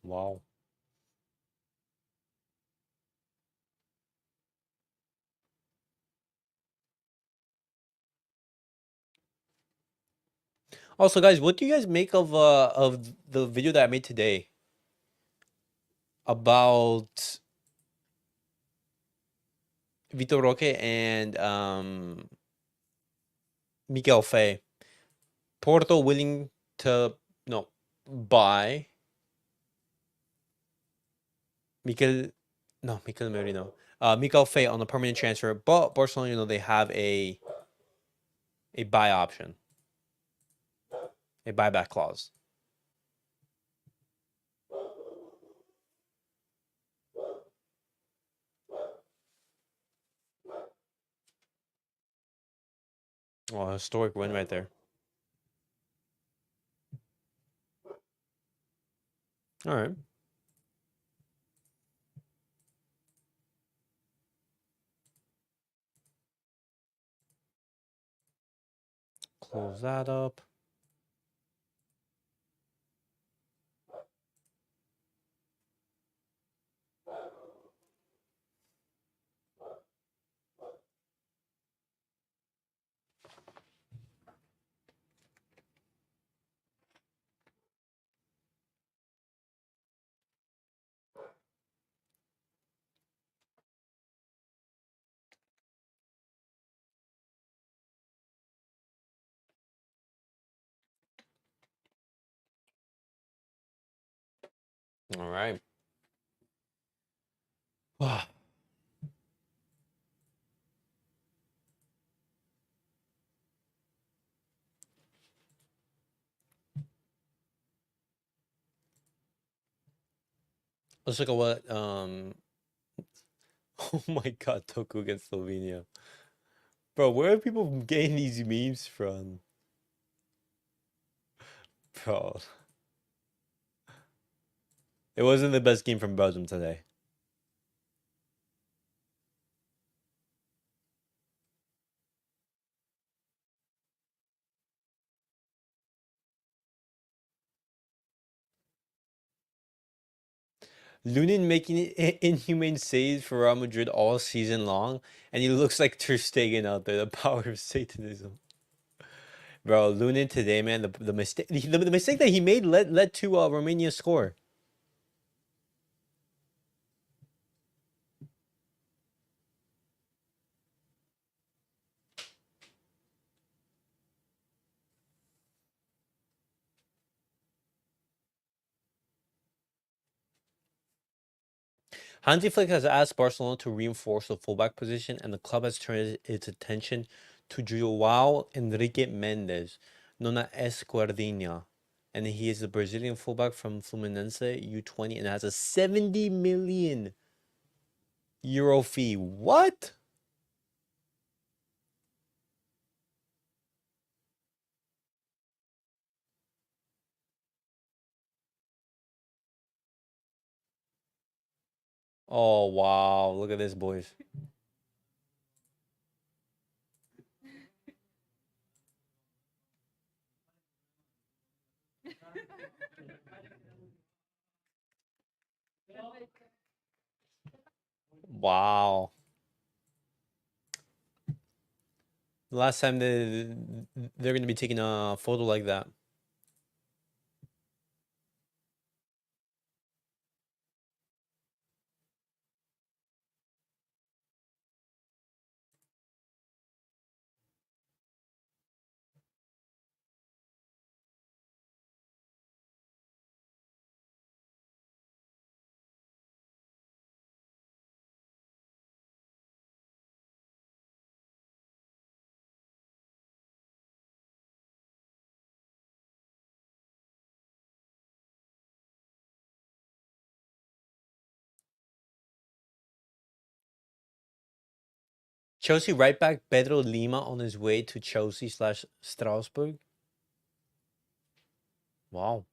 Wow. Also, guys, what do you guys make of the video that I made today about Vitor Roque and Miguel Fay. Porto willing to buy Mikel Merino. Miguel Fay on a permanent transfer, but Barcelona, they have a buy option, a buyback clause. Oh, historic win right there. All right. Close that up. All right. Let's look at what oh my god, Toku against Slovenia. Bro, where are people getting these memes from? Bro. It wasn't the best game from Belgium today. Lunin making inhumane saves for Real Madrid all season long, and he looks like Ter Stegen out there. The power of Satanism. Bro, Lunin today, man, the mistake the mistake that he made led to Romania score. Hansi Flick has asked Barcelona to reinforce the fullback position, and the club has turned its attention to João Enrique Mendes, known as Esquerdinha. And he is a Brazilian fullback from Fluminense U20 and has a 70 million euro fee. What? Oh, wow. Look at this, boys. Wow. Last time they're going to be taking a photo like that. Chelsea right back Pedro Lima on his way to Chelsea/Strasbourg. Wow.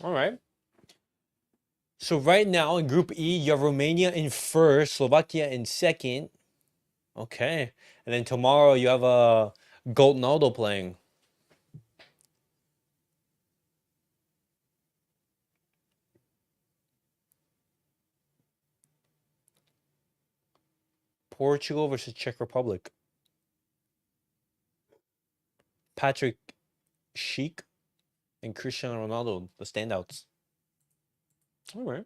All right. So right now in Group E, you have Romania in first, Slovakia in second. Okay. And then tomorrow you have Goldenaldo playing. Portugal versus Czech Republic. Patrick Schick and Cristiano Ronaldo, the standouts. All right.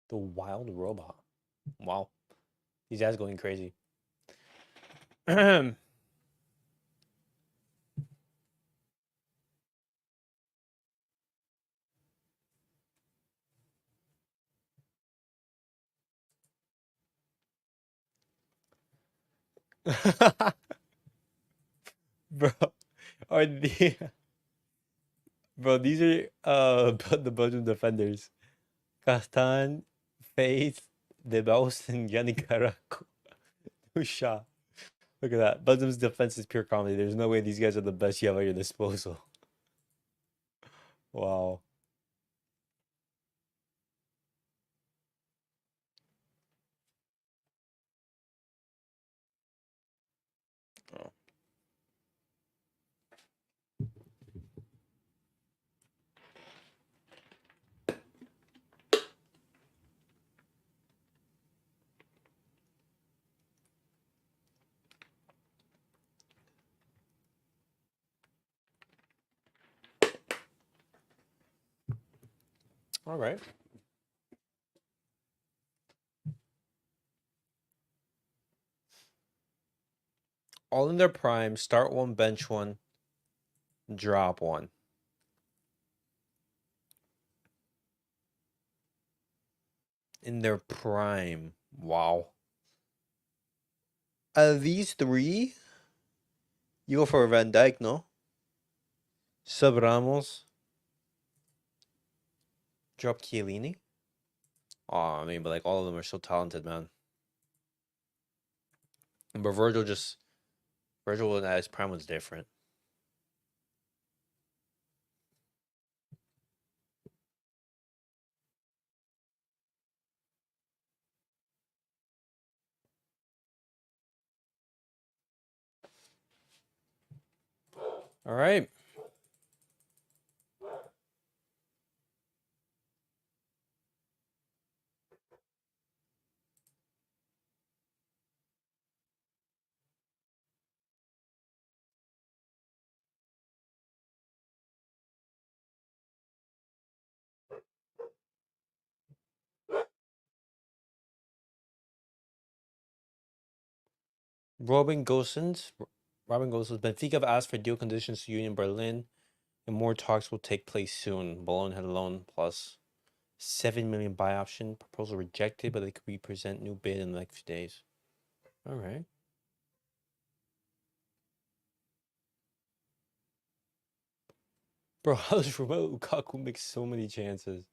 The wild robot. Wow. These guys going crazy. Bro, are bro, these are the Belgian defenders. Castan, Faith, Debos, and Yannick Caraco. Usha. Look at that. Belgium's defense is pure comedy. There's no way these guys are the best you have at your disposal. Wow. Oh. All right. All in their prime, start one, bench one, drop one. In their prime. Wow. Out of these three, you go for Van Dijk, no? Sub Ramos. Drop Chiellini. Oh, I mean, but like all of them are so talented, man. But Virgil at his prime was different. All right. Robin Gosens. Benfica have asked for deal conditions to Union Berlin, and more talks will take place soon. Bologna had a loan plus 7 million buy option. Proposal rejected, but they could represent new bid in the next few days. All right. Bro, how does Romelu Lukaku make so many chances?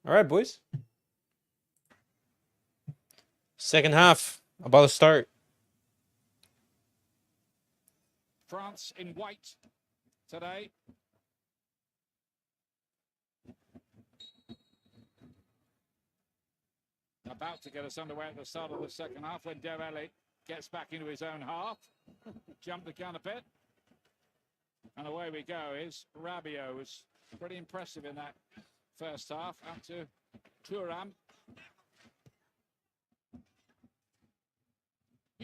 All right, boys. Second half, about to start. France in white today. About to get us underway at the start of the second half when Dembele gets back into his own half. Jumped the gun a bit. And away we go. Is Rabiot was pretty impressive in that first half. Up to Thuram.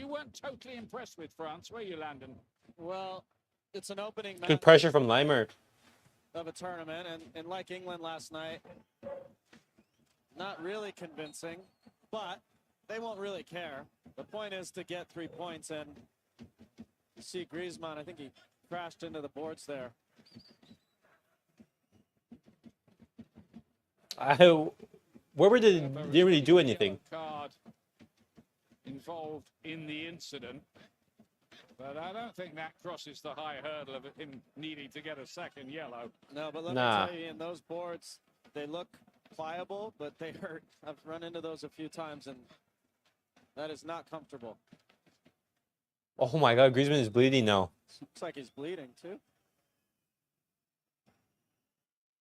You weren't totally impressed with France, were you, Landon? Well, it's an opening Good match pressure from Limer. of a tournament, and like England last night, not really convincing, but they won't really care. The point is to get 3 points, and you see Griezmann, I think he crashed into the boards there. Where didn't really do anything. Card involved in the incident, but I don't think that crosses the high hurdle of him needing to get a second yellow. No, but let Nah. me tell you, in those boards, they look pliable, but they hurt. I've run into those a few times, and that is not comfortable. Oh my God, Griezmann is bleeding now. Looks like he's bleeding, too.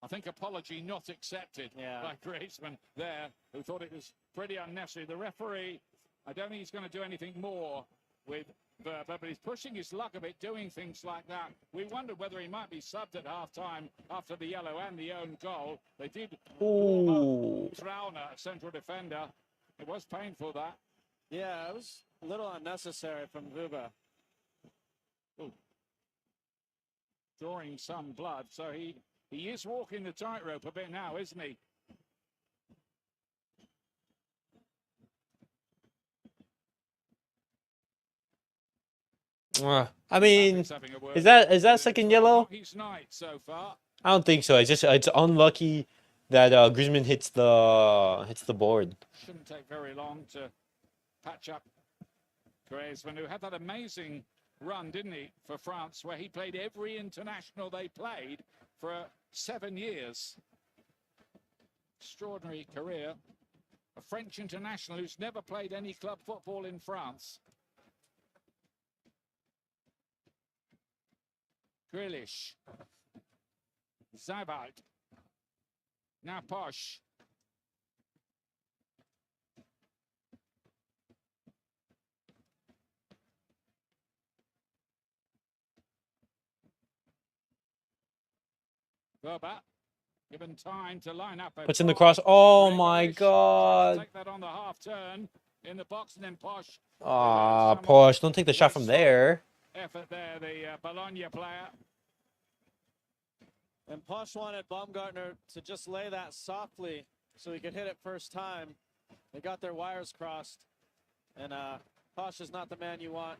I think apology not accepted by Griezmann there, who thought it was pretty unnecessary. The referee, I don't think he's going to do anything more with Verba, but he's pushing his luck a bit, doing things like that. We wondered whether he might be subbed at half-time after the yellow and the own goal. They did warm Ooh. up Trauner, a central defender. It was painful, that. Yeah, it was a little unnecessary from Verba. Drawing some blood, so he is walking the tightrope a bit now, isn't he? I mean, Patrick's having a word. is that second yellow? Not his night so far. I don't think so. It's unlucky that Griezmann hits the board. Shouldn't take very long to patch up Griezmann, who had that amazing run, didn't he, for France, where he played every international they played for 7 years. Extraordinary career. A French international who's never played any club football in France. Grealish. Zabalt. Now Posh. Verba, given time to line up. Puts in the cross. Oh my Grealish God. take that on the half turn in the box, and then Posh. Ah, Posh, don't take the shot from there. Effort there, the Bologna player. And Posh wanted Baumgartner to just lay that softly so he could hit it first time. They got their wires crossed. And Posh is not the man you want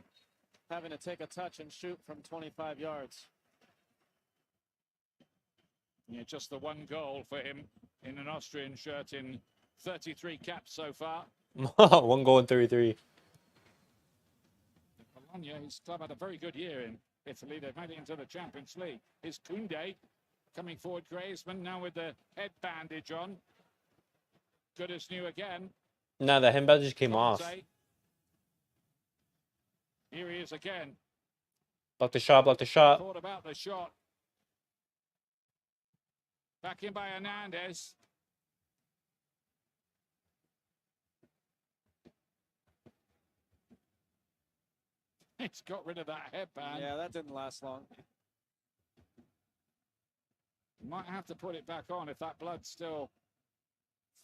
having to take a touch and shoot from 25 yards. Yeah, just the one goal for him in an Austrian shirt in 33 caps so far. 1 goal in 33. Bologna, his club had a very good year in Italy. They've made it into the Champions League. Here's Koundé coming forward. Griezmann now with the head bandage on. Good as new again. Nah, the hand bandage came off. Here he is again. Block the shot, block the shot. Thought about the shot. Back in by Hernandez. He's got rid of that headband. Yeah, that didn't last long. Might have to put it back on if that blood's still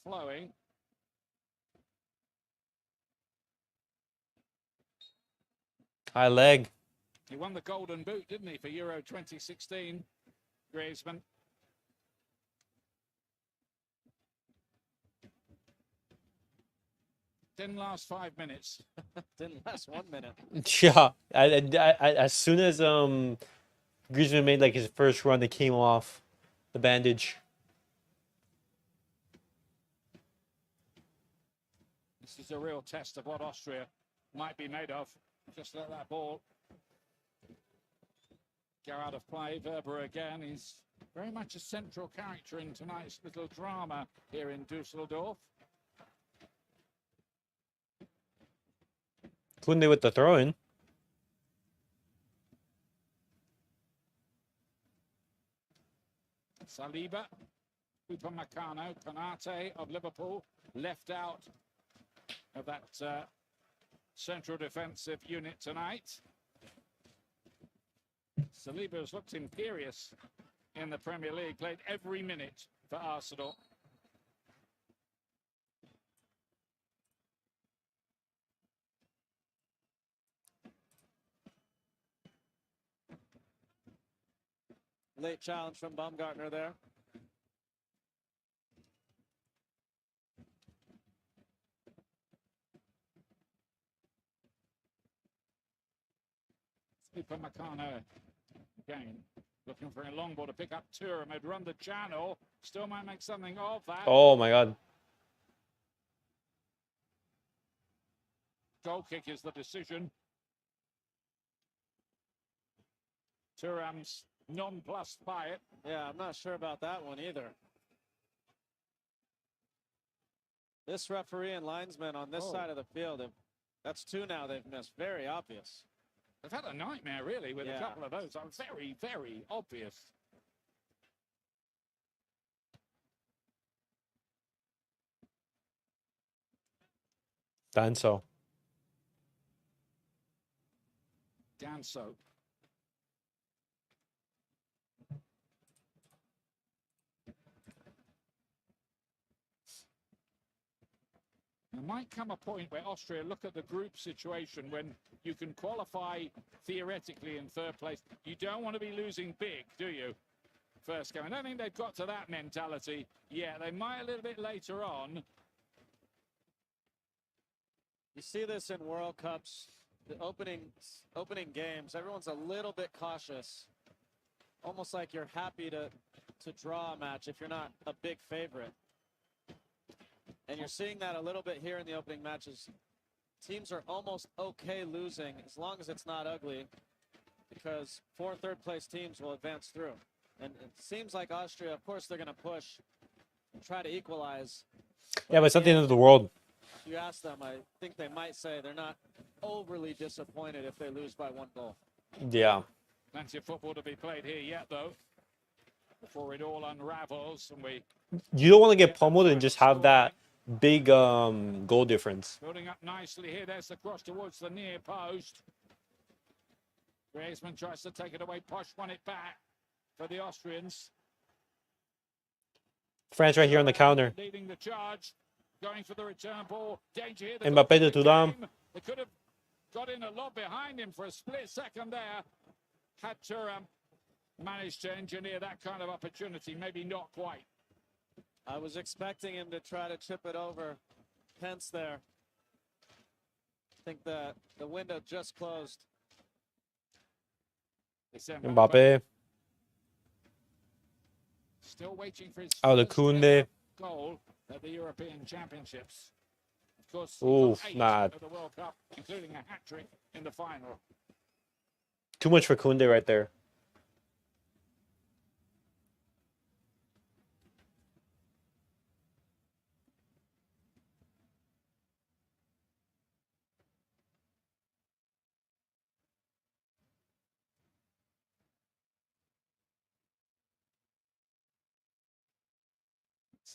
flowing. High leg. He won the Golden Boot, didn't he, for Euro 2016, Griezmann. Didn't last 5 minutes. Didn't last 1 minute. Yeah. As soon as Griezmann made like his first run, it came off the bandage. This is a real test of what Austria might be made of. Just let that ball go out of play. Verba again. He's very much a central character in tonight's little drama here in Dusseldorf. Koundé with the throw-in. Saliba, Upamecano, Konate of Liverpool, left out of that central defensive unit tonight. Saliba has looked imperious in the Premier League, played every minute for Arsenal. Late challenge from Baumgartner there. Super Meccano again. Looking for a long ball to pick up Thuram. Had run the channel. Still might make something of that. Oh my God. Goal kick is the decision. Thuram's nonplussed by it. Yeah, I'm not sure about that one either. This referee and linesman on this side of the field, that's two now they've missed. Very obvious. They've had a nightmare, really, with a Yeah. couple of those. Very, very obvious. Danso. Danso. There might come a point where Austria look at the group situation when you can qualify theoretically in third place. You don't want to be losing big, do you? First game. I don't think they've got to that mentality yet. They might a little bit later on. You see this in World Cups, the opening games. Everyone's a little bit cautious, almost like you're happy to draw a match if you're not a big favorite. And you're seeing that a little bit here in the opening matches. Teams are almost okay losing as long as it's not ugly, because 4 third-place teams will advance through. And it seems like Austria, of course, they're going to push and try to equalize. Yeah, but it's not the end of the world. If you ask them, I think they might say they're not overly disappointed if they lose by 1 goal. Yeah. Plenty of football to be played here yet, though, before it all unravels and we You don't want to get pummeled and just have that big goal difference. building up nicely here. There's the cross towards the near post. Griezmann tries to take it away. Posh won it back for the Austrians. France right here on the counter. Leading the charge, going for the return ball. Danger here. Mbappé to Thuram. They could have got in a lot behind him for a split second there. Had Thuram managed to engineer that kind of opportunity, maybe not quite. I was expecting him to try to chip it over Pence there. I think the window just closed. Mbappé. Still waiting for his Out of first Koundé. goal at the European Championships. Of course, he's Oof, got 8 nah. at the World Cup, including a hat-trick in the final. Too much for Koundé right there.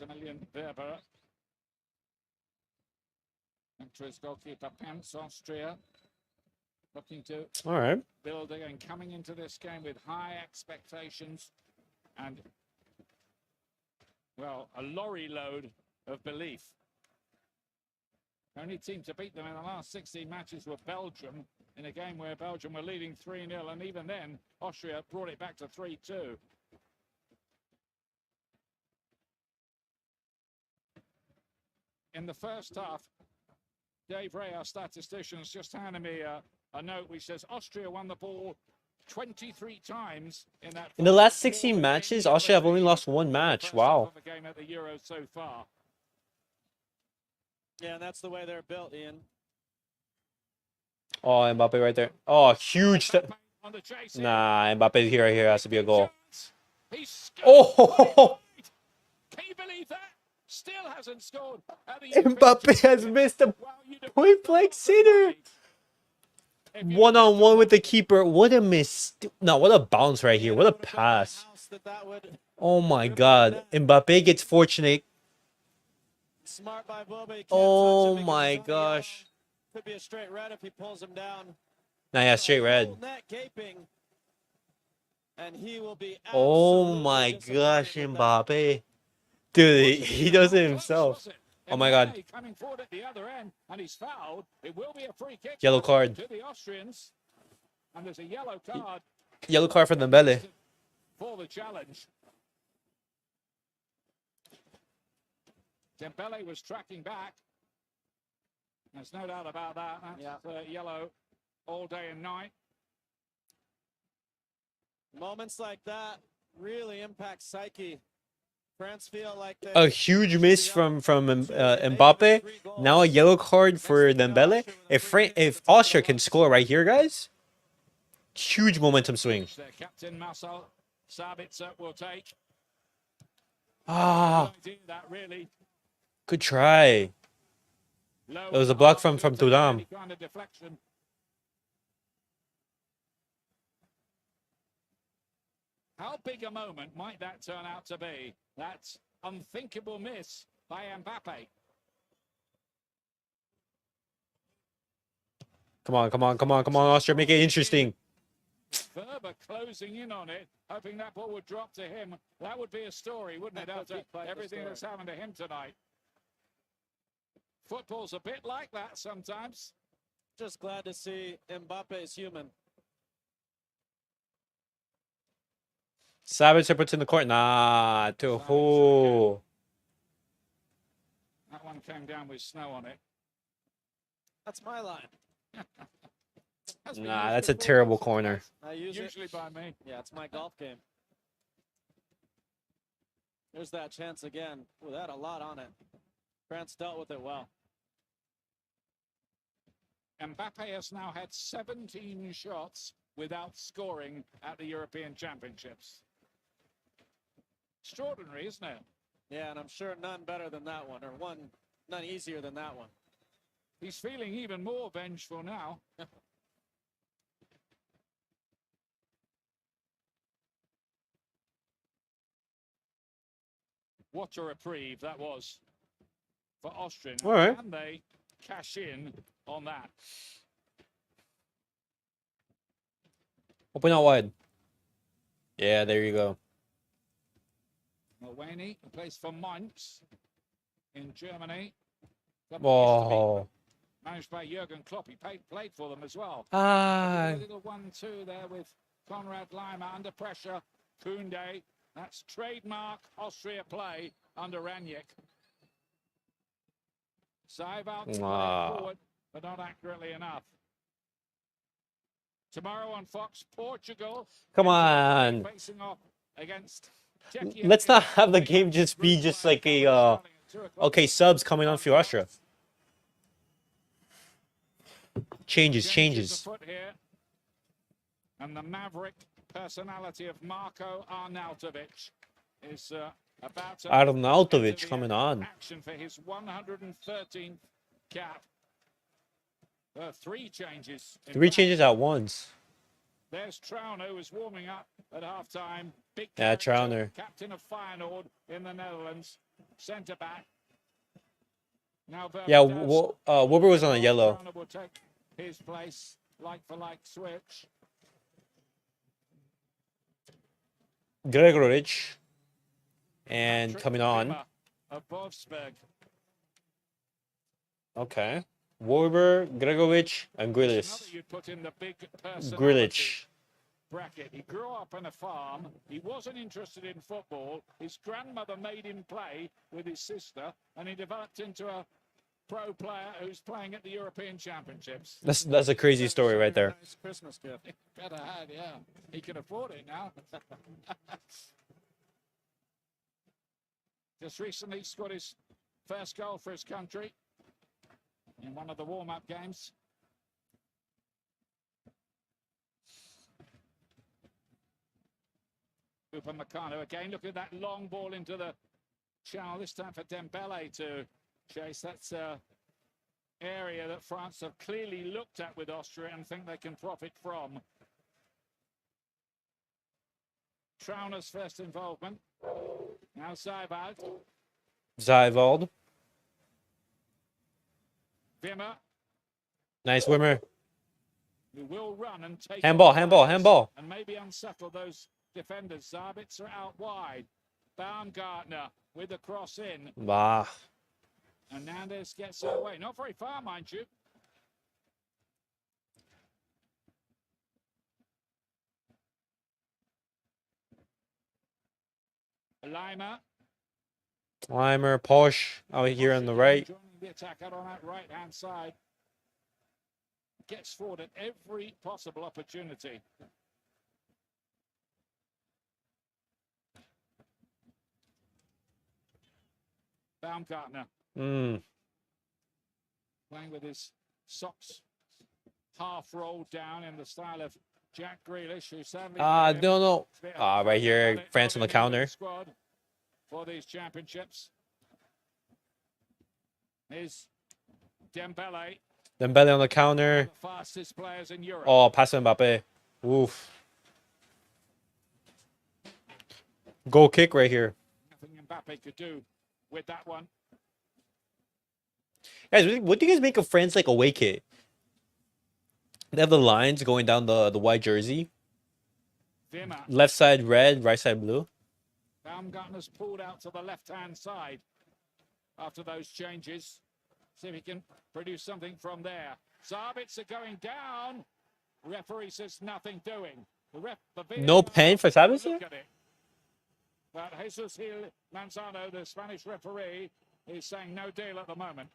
Maximilian Berber. And to his goalkeeper, Pence, Austria. Looking to All right. build again, coming into this game with high expectations and, well, a lorry load of belief. Only team to beat them in the last 16 matches were Belgium, in a game where Belgium were leading 3-0, and even then, Austria brought it back to 3-2. In the first half, Dave Ray, our statistician, has just handed me a note which says Austria won the ball 23 times in that. In the last 16 matches, Austria have only lost 1 match. Wow. The game at the Euros so far. Yeah, and that's the way they're built, Ian. Oh, Mbappé right there. Oh, huge. On the chase Nah, Mbappé here has to be a goal. He scored. Oh, Can you believe that? Still hasn't scored. At the Mbappé has missed a point-blank sitter. One-on-one with the keeper. What a miss. No, what a bounce right here. What a pass. Oh my God. Mbappé gets fortunate. Smart by Boba. He can't Oh touch him because my he's on the gosh. could be a straight red if he pulls him down. Nah, yeah, straight red. Full net gaping. And he will be Oh absolutely my disappointed gosh, with that. Mbappé. Dude, he does it himself. Oh my God. Coming forward at the other end, and he's fouled. It will be a free kick. Yellow card. To the Austrians. And there's a yellow card Yellow card for Dembele. for the challenge. Dembele was tracking back. There's no doubt about that. That's yellow all day and night. Moments like that really impact psyche. France feel like A huge miss from Mbappe. Now a yellow card for Dembele. If Austria can score right here, guys, huge momentum swing. Their captain Marcel Sabitzer will take. Ah, That really good try. low It was a and block hard. from It was a Thuram. really kind of deflection. How big a moment might that turn out to be? That unthinkable miss by Mbappe. Come on, come on, come on, come on, Austria, make it interesting. Verba closing in on it, hoping that ball would drop to him. That would be a story, wouldn't it, after everything that's happened to him tonight? Football's a bit like that sometimes. Just glad to see Mbappe is human. Sabitzer puts in the court. Nah, to who? That one came down with snow on it. That's my line. Nah, that's a terrible corner. I use Usually by me. Yeah, it's my golf game. There's that chance again. Ooh, that had a lot on it. France dealt with it well. Mbappe has now had 17 shots without scoring at the European Championships. Extraordinary, isn't it? Yeah, and I'm sure none better than that one, or none easier than that one. He's feeling even more vengeful now. What a reprieve that was for Austria. All right. Can they cash in on that? Open out wide. Yeah, there you go. Mulvaney plays for Mainz in Germany. Oh. Managed by Jurgen Klopp. He played for them as well. Ah. A little 1-2 there with Konrad Laimer under pressure. Koundé. That's trademark Austria play under Ranić. Seibold forward, but not accurately enough. Tomorrow on Fox, Portugal. Come on. Facing off against Czechia. Let's not have the game just be just like a okay, subs coming on for Austria. Changes. Foot here. And the maverick personality of Marko Arnautovic is about to Arnautovic coming on. action for his 113th cap. 3 changes. Three changes at once. There's Trauner, who was warming up at halftime. Big Yeah, character, Trauner. captain of Feyenoord in the Netherlands, centre back. Now Yeah, Wilbur was on a yellow. Trauner will take his place, like for like switch. Gregorich. And Patrick coming on. Wimmer of Wolfsburg. Okay. Wilbur, Gregovic, and Another Grealish. you'd put in the big personality Grealish. bracket. He grew up on a farm. He wasn't interested in football. His grandmother made him play with his sister, and he developed into a pro player who's playing at the European Championships. That's a crazy story right there. Nice Christmas gift. Better had, yeah. He can afford it now. Just recently scored his first goal for his country in one of the warm-up games. Upamecano again. Look at that long ball into the channel. This time for Dembele to chase. That's an area that France have clearly looked at with Austria and think they can profit from. Trauner's first involvement. Now Seibold. Seibold. Wimmer, Nice Wimmer. who will run and take Handball, on handball, players handball. and maybe unsettle those defenders. Sabitzer out wide. Baumgartner with the cross in. Bah. Hernandez gets away. Not very far, mind you. Lima. Limer, Posh out here on the right. Joining the attack out on that right-hand side. Gets forward at every possible opportunity. Baumgartner Mm. playing with his socks half rolled down in the style of Jack Grealish, who sadly No. Right here, France on the counter. Squad for these championships is Dembele, Dembele on the counter. the fastest players in Europe. Oh, pass to Mbappe. Oof. Goal kick right here. Nothing Mbappe could do with that one. Guys, what do you guys make of France like away kit? They have the lines going down the white jersey. Wimmer. Left side red, right side blue. Baumgartner's pulled out to the left-hand side after those changes. See if he can produce something from there. Sabitzer going down. Referee says nothing doing. No pen for Sabitzer? Look at it. But Jesus Gil Manzano, the Spanish referee, is saying no deal at the moment.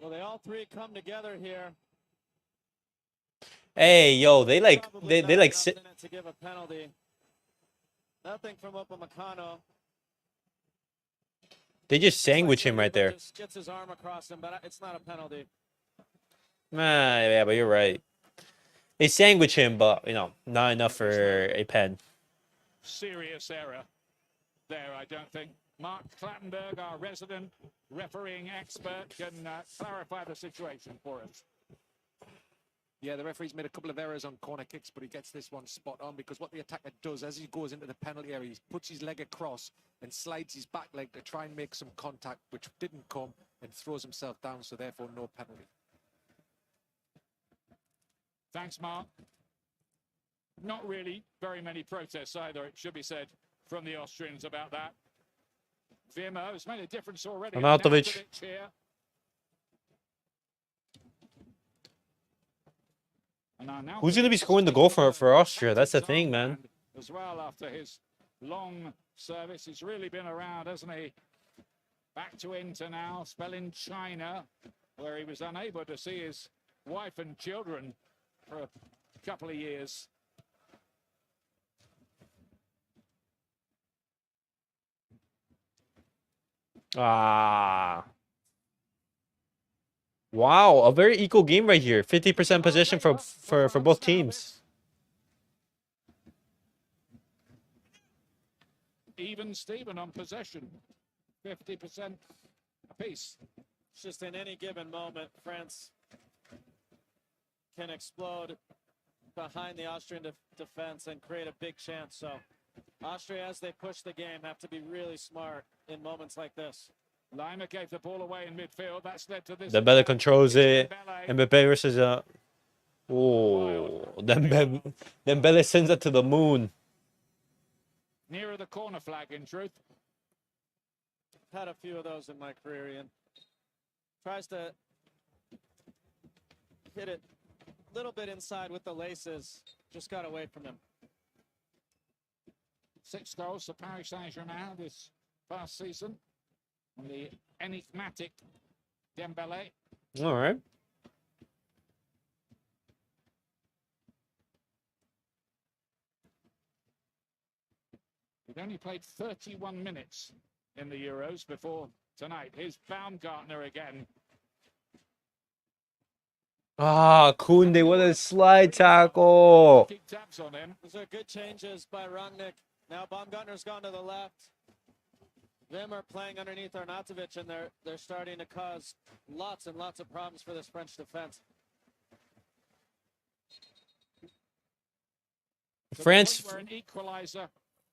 Well, they all three come together here. Hey, yo, they like Probably they not like enough sit. in it to give a penalty. Nothing from Upamecano. They just sandwich him right there. Just gets his arm across him, but it's not a penalty. Yeah, but you're right. They sandwich him, but not enough for a pen. Serious error there, I don't think. Mark Clattenburg, our resident refereeing expert, can clarify the situation for us. Yeah, the referee's made a couple of errors on corner kicks, but he gets this one spot on because what the attacker does as he goes into the penalty area, he puts his leg across and slides his back leg to try and make some contact, which didn't come, and throws himself down, so therefore no penalty. Thanks, Mark. Not really very many protests either, it should be said, from the Austrians about that. Wimmer has made a difference already. Arnautovic. Here. Who's going to be scoring the goal for Austria? That's the thing, man. As well, after his long service, he's really been around, hasn't he? Back to Inter now, spell in China, where he was unable to see his wife and children for a couple of years. Wow, a very equal game right here. 50% possession for both teams. Even Steven on possession, 50% apiece. It's just in any given moment, France can explode behind the Austrian defense and create a big chance. So Austria, as they push the game, have to be really smart in moments like this. Lima gave the ball away in midfield. That's led to this. Dembele controls it. Dembele. Mbappe versus Dembele sends it to the moon. Nearer the corner flag, in truth. I've had a few of those in my career, Ian. Tries to hit it a little bit inside with the laces. Just got away from him. 6 goals for Paris Saint-Germain this past season. And the enigmatic Dembele. All right. He'd only played 31 minutes in the Euros before tonight. Here's Baumgartner again. Koundé, what a slide tackle. Keep tabs on him. Those are good changes by Rangnick. Now Baumgartner's gone to the left. Wimmer playing underneath Arnautovic, and they're starting to cause lots and lots of problems for this French defense. France. Where an equaliser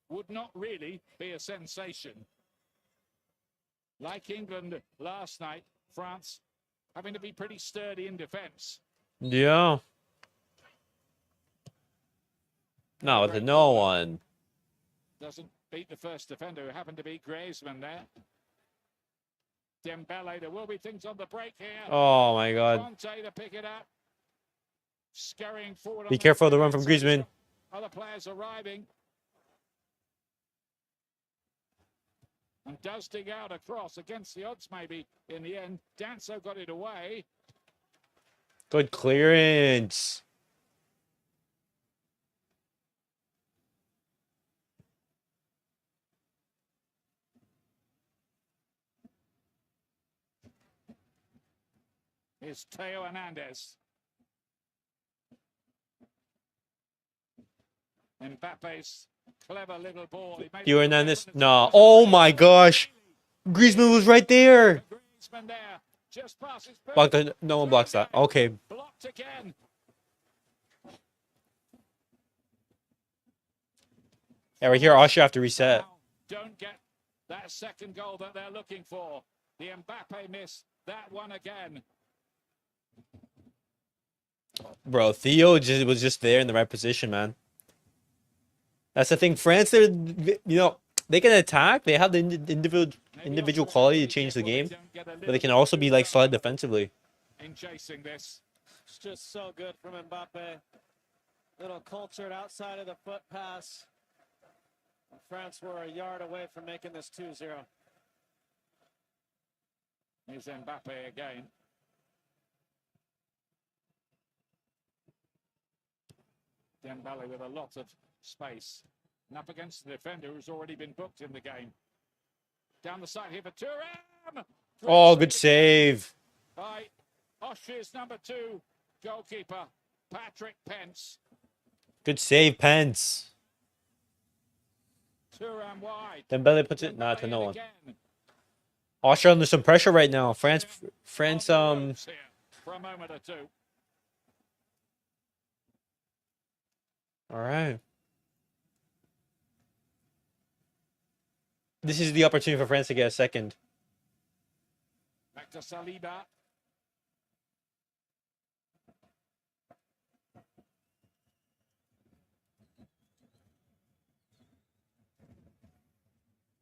would not really be a sensation. Like England last night, France having to be pretty sturdy in defence. Yeah. No, with no one. Doesn't beat the first defender, who happened to be Griezmann there. Dembele, there will be things on the break here. Oh my God. Conte to pick it up. Scurrying forward. Be careful of the run from Griezmann. Other players arriving. And does dig out a cross against the odds maybe in the end. Danso got it away. Good clearance. Here's Teo Hernandez. Mbappe's clever little ball. He made You it Hernandez. open. No. Oh my gosh. Griezmann was right there. Griezmann there. Just passes. Blocked the, no one blocks that. Okay. Blocked again. Yeah, right here, Austria have to reset. Don't get that second goal that they're looking for. The Mbappe miss. That one again. Bro, Theo was just there in the right position, man. That's the thing. France, they can attack. They have the individual quality to change the game, but they can also be like solid defensively. In chasing this. It's just so good from Mbappe. Little cultured outside of the foot pass. France were a yard away from making this 2-0. Here's Mbappe again. Dembele with a lot of space. And up against the defender who's already been booked in the game. Down the side here for Thuram. Oh, good save. By Austria's number 2 goalkeeper, Patrick Pence. Good save, Pence. Thuram wide. Dembele puts it to no one. Again. Austria under some pressure right now. France, For a moment or two. All right. This is the opportunity for France to get a second. Back to Saliba.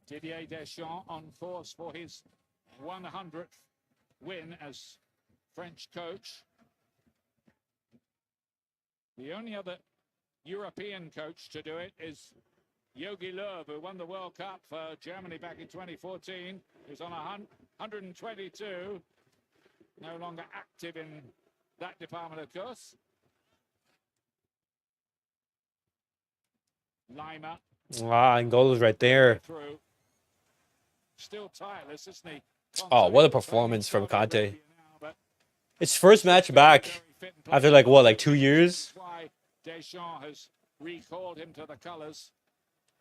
Didier Deschamps on course for his 100th win as French coach. The only other European coach to do it is Jogi Löw, who won the World Cup for Germany back in 2014. He's on 122. No longer active in that department, of course. Lima. Ah, and goal is right there. Through. Still tireless, isn't he? Oh, what a performance from Conte. It's first match back after like 2 years? Why Deschamps has recalled him to the colours.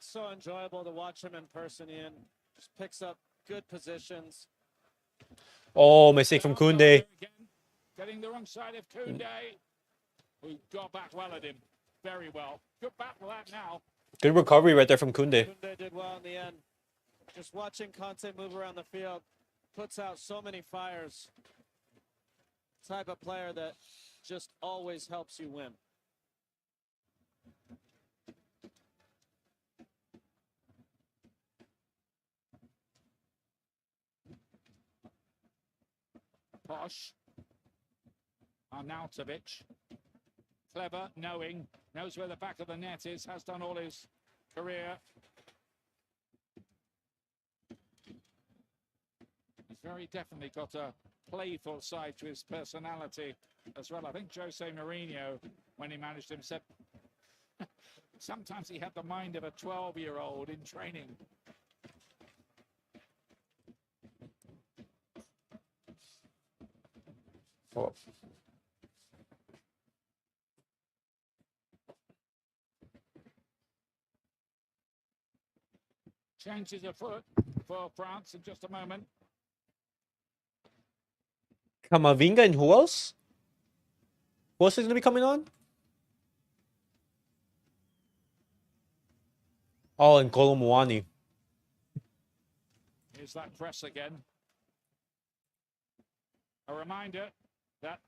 So enjoyable to watch him in person, Ian. Just picks up good positions. Oh, mistake from Koundé. Getting the wrong side of Koundé, who got back well at him. Very well. Good battle that now. Good recovery right there from Koundé. Koundé did well in the end. Just watching Conte move around the field puts out so many fires. Type of player that just always helps you win. Posh. Arnautovic. Clever, knows where the back of the net is, has done all his career. He's very definitely got a playful side to his personality as well. I think Jose Mourinho, when he managed him, said sometimes he had the mind of a 12-year-old in training. Oh. Changes of foot for France in just a moment. Kamavinga and who else? Who else is going to be coming on? Oh, and Colomwani. Here's that press again. A reminder that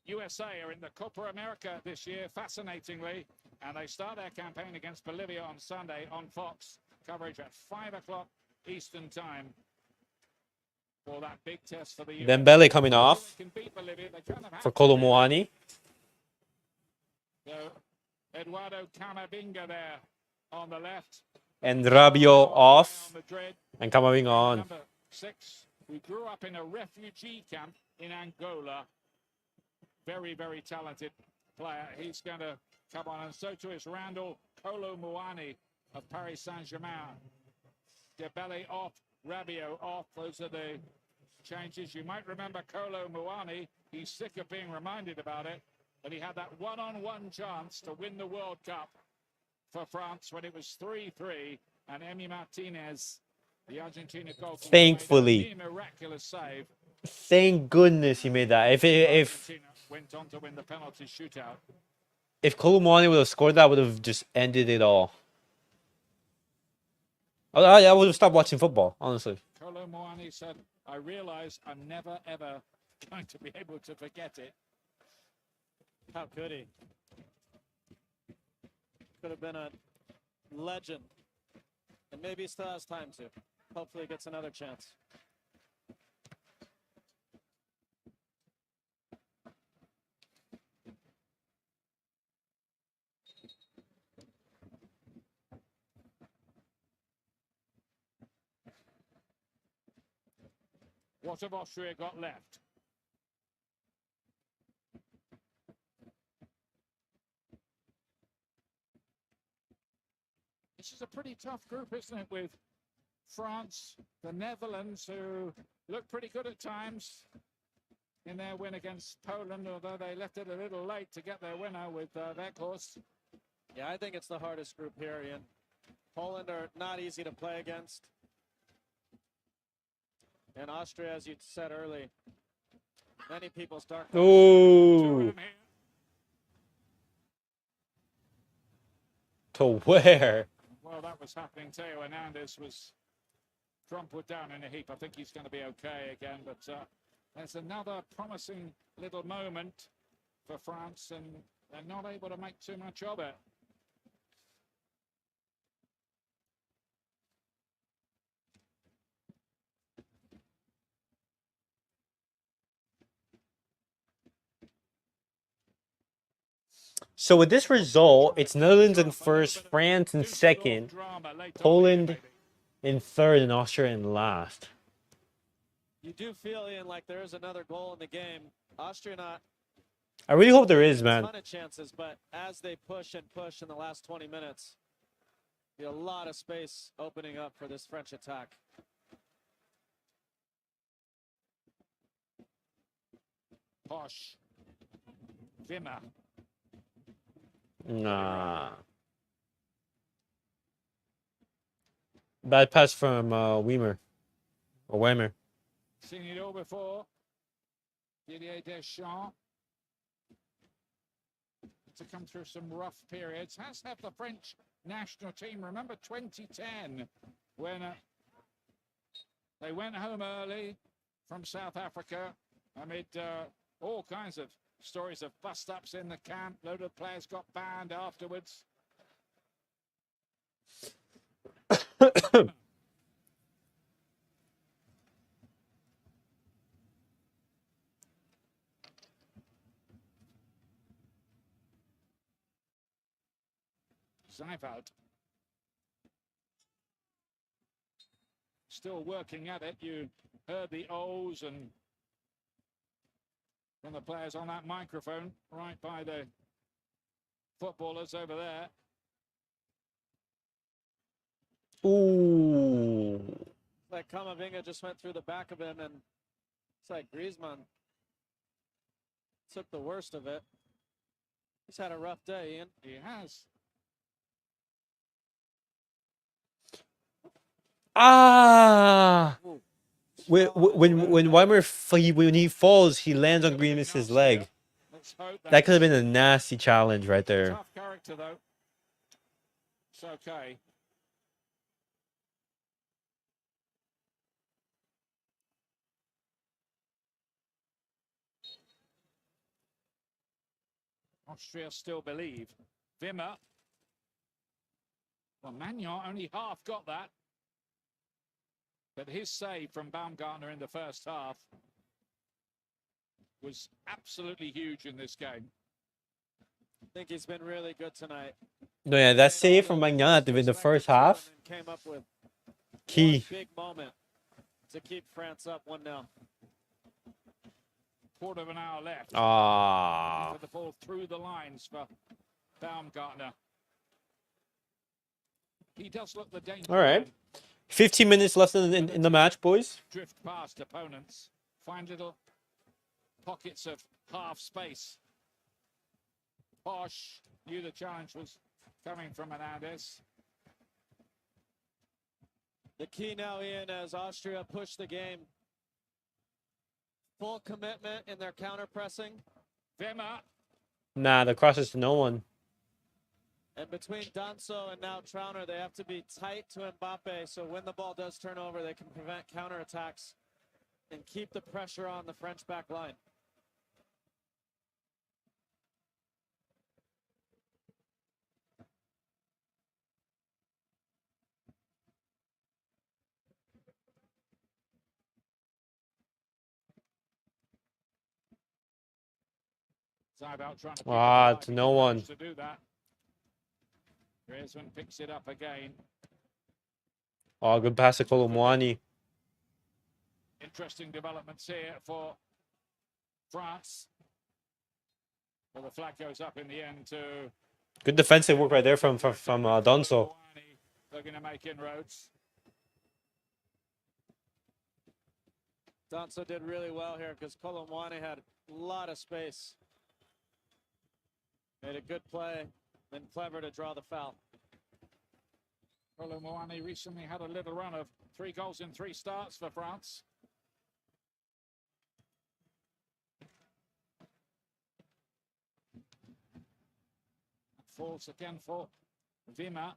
USA are in the Copa America this year, fascinatingly, and they start their campaign against Bolivia on Sunday on Fox. Coverage at 5 o'clock Eastern time for that big test for the US. Dembele coming off for Colomwani. So Eduardo Camavinga there on the left. And Rabiot off. Real Madrid. And Camavinga on. Number 6, who grew up in a refugee camp in Angola. Very, very talented player. He's going to come on, and so too is Randall Kolo Muani of Paris Saint-Germain. Dembele off, Rabiot off. Those are the changes. You might remember Kolo Muani. He's sick of being reminded about it, but he had that one-on-one chance to win the World Cup for France when it was 3-3, and Emi Martinez, the Argentina goalkeeper, Thankfully. made a miraculous save. Thank goodness he made that. If Argentina went on to win the penalty shootout. Colomani would have scored that, would have just ended it all. I would have stopped watching football, honestly. Kolo Muani said, I realize I'm never, ever going to be able to forget it. How could he? Could have been a legend. And maybe he still has time to. Hopefully he gets another chance. What have Austria got left? This is a pretty tough group, isn't it, with France, the Netherlands, who look pretty good at times in their win against Poland, although they left it a little late to get their winner with Weghorst. Yeah, I think it's the hardest group here, Ian. Poland are not easy to play against. And Austria, as you said early, many people's dark horse. Ooh. To where? Well, that was happening. Theo Hernandez was crumpled down in a heap. I think he's going to be okay again, but there's another promising little moment for France, and they're not able to make too much of it. So with this result, it's Netherlands in first, France in second, Poland in third, and Austria in last. You do feel, Ian, like there is another goal in the game. Austria not. I really hope there is, A man. ton of chances, but as they push and push in the last 20 minutes, a lot of space opening up for this French attack. Posh. Wimmer. Nah. Bad pass from Weimer. Or Weimer. Seen it all before. Didier Deschamps. To come through some rough periods. Has had the French national team. Remember 2010 when they went home early from South Africa amid all kinds of stories of bust-ups in the camp. A load of players got banned afterwards. Seifert. Still working at it. You heard the ohs and from the players on that microphone right by the footballers over there. Ooh. Like Camavinga just went through the back of him, and it's like Griezmann took the worst of it. He's had a rough day, Ian. He has. Ah! When Weimer when he falls, he lands on Grievous' leg. That could have been a nasty challenge right there. Tough character though. It's okay. Austria still believe. Wimmer. Well, Magnon only half got that. But his save from Baumgartner in the first half was absolutely huge in this game. I think he's been really good tonight. No, yeah, that save from Magnan at in the first half, And then came up with key. one big moment to keep France up 1-0. Quarter of an hour left. Ah, Put the ball through the lines for Baumgartner. He does look the danger all right. man. 15 minutes left in the match, boys. Drift past opponents. Find little pockets of half space. Posh knew the challenge was coming from Hernandez. The key now, Ian, as Austria push the game. Full commitment in their counter pressing. Vema. Nah, the cross is to no one. And between Danso and now Trauner, they have to be tight to Mbappe. So when the ball does turn over, they can prevent counterattacks and keep the pressure on the French back line. Seibelt trying to pick Ah, it up. to He no did one. manage to do that. Griezmann picks it up again. Oh, good pass to Colomwani. Interesting developments here for France. Well, the flag goes up in the end to Good defensive work right there from Donso. They're going to make inroads. Danso did really well here because Colomwani had a lot of space. Made a good play, then clever to draw the foul. Colomwani recently had a little run of 3 goals in 3 starts for France. Falls again for Vima.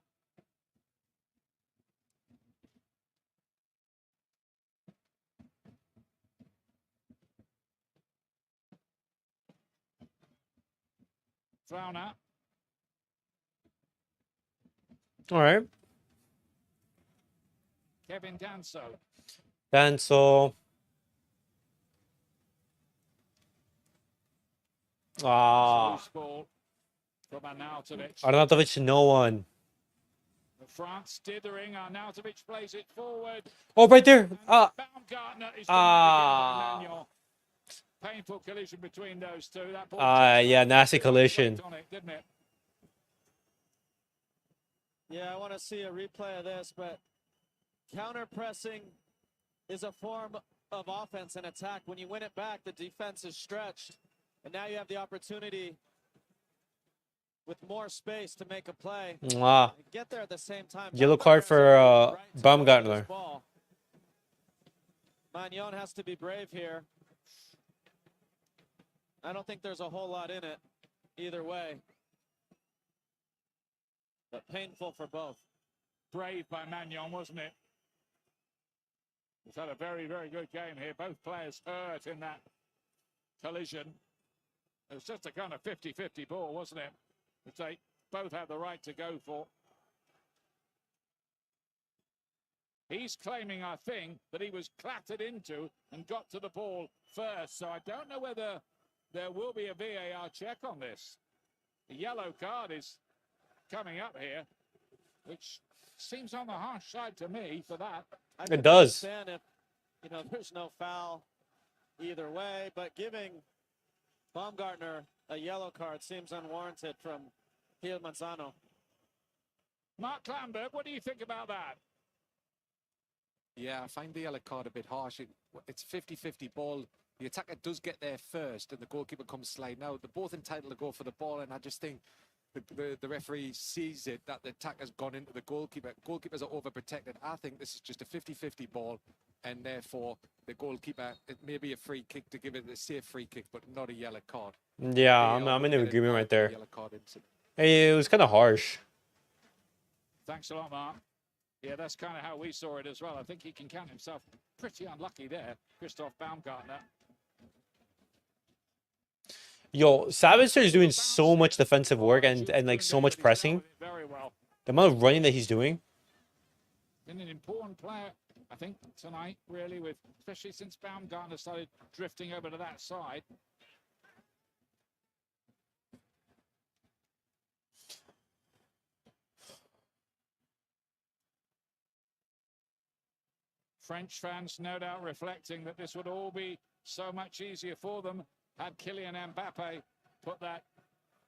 Trauner. All right. Kevin Danso. Danso. Ah, Loose ball from Arnautovic. Arnautovic to no one. France dithering. Arnautovic plays it forward. Oh, right there. Ah, Baumgartner is Ah. denied again by Magnan. Painful collision between those two. That ball yeah, nasty collision. on it, didn't it? Yeah, I want to see a replay of this, but counter pressing is a form of offense and attack. When you win it back, the defense is stretched, and now you have the opportunity with more space to make a play. Mwah. And get there at the same time. Yellow card for Right to Baumgartner. this ball. Magnan has to be brave here. I don't think there's a whole lot in it either way. But painful for both. Brave by Magnan, wasn't it? He's had a very, very good game here. Both players hurt in that collision. It was just a kind of 50-50 ball, wasn't it? Which they both had the right to go for. He's claiming, I think, that he was clattered into and got to the ball first. So I don't know whether there will be a VAR check on this. The yellow card is coming up here, which seems on the harsh side to me for that. I does. understand if, there's no foul either way, but giving Baumgartner a yellow card seems unwarranted from Gil Manzano. Mark Klamberg, what do you think about that? Yeah, I find the yellow card a bit harsh. It's 50-50 ball. The attacker does get there first, and the goalkeeper comes slide. Now, they're both entitled to go for the ball, and I just think the referee sees it, that the attacker's gone into the goalkeeper. Goalkeepers are overprotected. I think this is just a 50-50 ball, and therefore the goalkeeper, it may be a free kick to give it a safe free kick, but not a yellow card. Yeah, I'm in agreement right there. Yellow card incident. Hey, it was kind of harsh. Thanks a lot, Mark. Yeah, that's kind of how we saw it as well. I think he can count himself pretty unlucky there, Christoph Baumgartner. Yo, Savitzer is doing so much defensive work and like so much pressing. Very well. The amount of running that he's doing. Been an important player, I think, tonight, really, with especially since Baumgartner started drifting over to that side. French fans no doubt reflecting that this would all be so much easier for them had Kylian Mbappe put that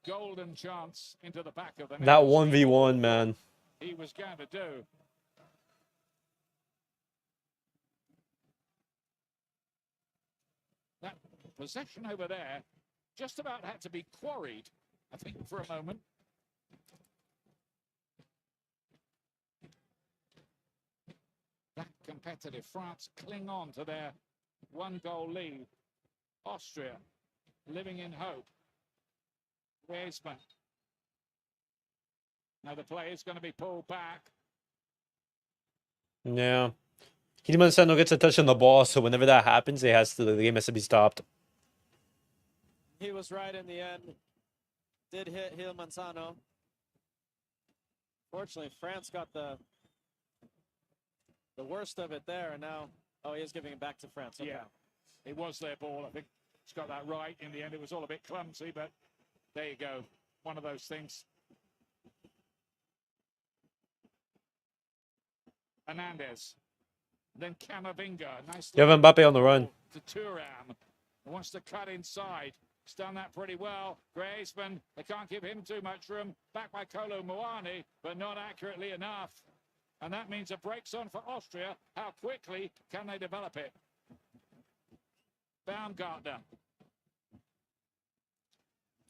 golden chance into the back of the net. That 1v1, man. He was going to do. That possession over there just about had to be quarried, I think, for a moment. That competitive. France cling on to their one-goal lead. Austria living in hope. Griezmann. Now the play is going to be pulled back. Yeah. Manzano gets a touch on the ball, so whenever that happens, the game has to be stopped. He was right in the end. Did hit Gil Manzano. Fortunately, France got the worst of it there, and now, oh, he is giving it back to France. Okay. Yeah, it was their ball. I think he's got that right. In the end, it was all a bit clumsy, but there you go. One of those things. Hernandez. Then Camavinga. Nice. You have Mbappe on the run. To Thuram. Wants to cut inside. He's done that pretty well. Griezmann, they can't give him too much room. Back by Kolo Muani, but not accurately enough. And that means a break's on for Austria. How quickly can they develop it? Baumgartner.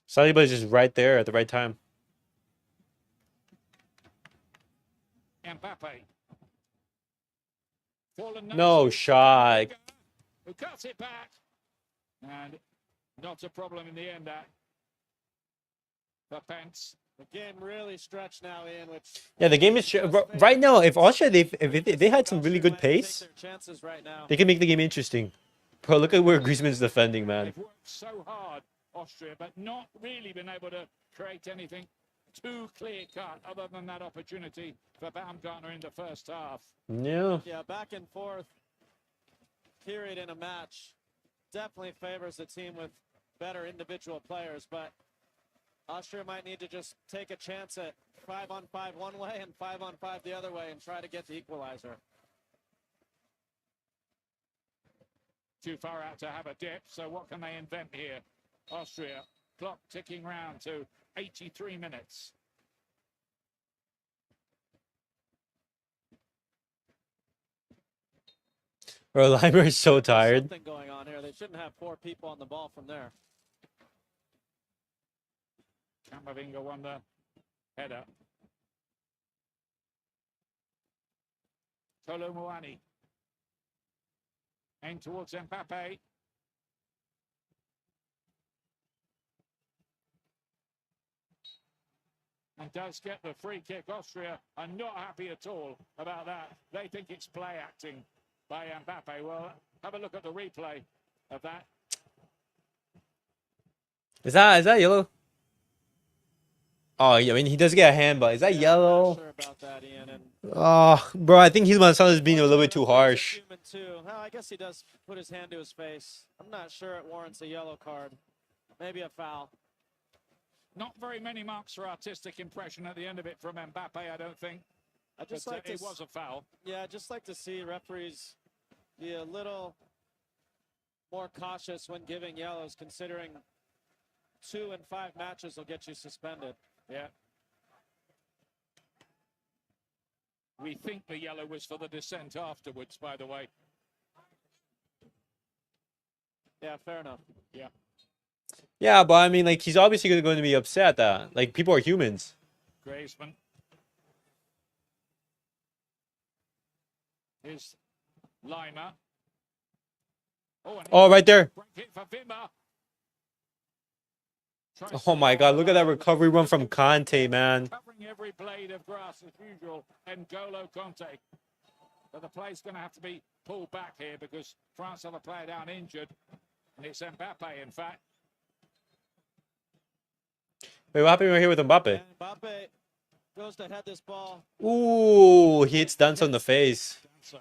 Saliba is just right there at the right time. Mbappe. No shot. Who cuts it back. And not a problem in the end, that. For Pence. The game really stretched now, Ian, which... Yeah, the game is... Right now, if Austria, if they had some really good pace, right now. they can make the game interesting. Bro, look at where Griezmann's defending, man. They've worked so hard, Austria, but not really been able to create anything too clear-cut other than that opportunity for Baumgartner in the first half. Yeah. Yeah, back and forth period in a match definitely favors the team with better individual players, but Austria might need to just take a chance at 5-on-5 one way and 5-on-5 the other way and try to get the equalizer. Too far out to have a dip, so what can they invent here? Austria, clock ticking round to 83 minutes. Bro, Limer is so tired. Something going on here. They shouldn't have 4 people on the ball from there. Camavinga won the header. Kolo Muani. Aimed towards Mbappe. And does get the free kick. Austria are not happy at all about that. They think it's play acting by Mbappe. Well, have a look at the replay of that. Is that yellow? Oh, yeah, I mean, he does get a hand, but is that yellow? I'm not sure about that, Ian. And Oh, bro, I think Manzano is being a little bit too harsh. human too. Well, I guess he does put his hand to his face. I'm not sure it warrants a yellow card. Maybe a foul. Not very many marks for artistic impression at the end of it from Mbappe, I don't think. I just But, like to it was a foul. Yeah, I just like to see referees be a little more cautious when giving yellows, considering 2 and 5 matches will get you suspended. Yeah. We think the yellow was for the dissent afterwards, by the way. Yeah, fair enough. Yeah. Yeah, but I mean, like, he's obviously going to be upset that, like, people are humans. Griezmann. Here's Lima. Oh, right there. Great hit for Wimmer. Oh my God, look at that recovery run from Conte, man. Covering every blade of grass as usual, N'Golo Conte. But the play's going to have to be pulled back here because France have a player down injured. And it's Mbappe, in fact. Wait, what happened right here with Mbappe? And Mbappe goes to head this ball. Ooh, he hits Danso in the face.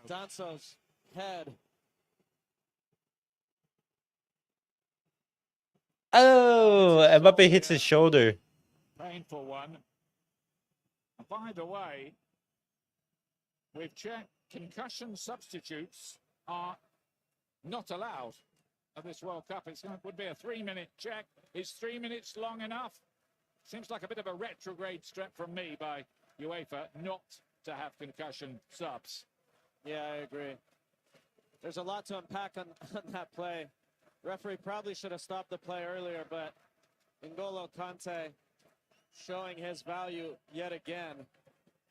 Danso's head. Oh, Mbappe hits his shoulder. Painful one. By the way, we've checked concussion substitutes are not allowed at this World Cup. Would be a 3-minute check. Is 3 minutes long enough? Seems like a bit of a retrograde step from me by UEFA not to have concussion subs. Yeah, I agree. There's a lot to unpack on that play. Referee probably should have stopped the play earlier, but N'Golo Kante showing his value yet again,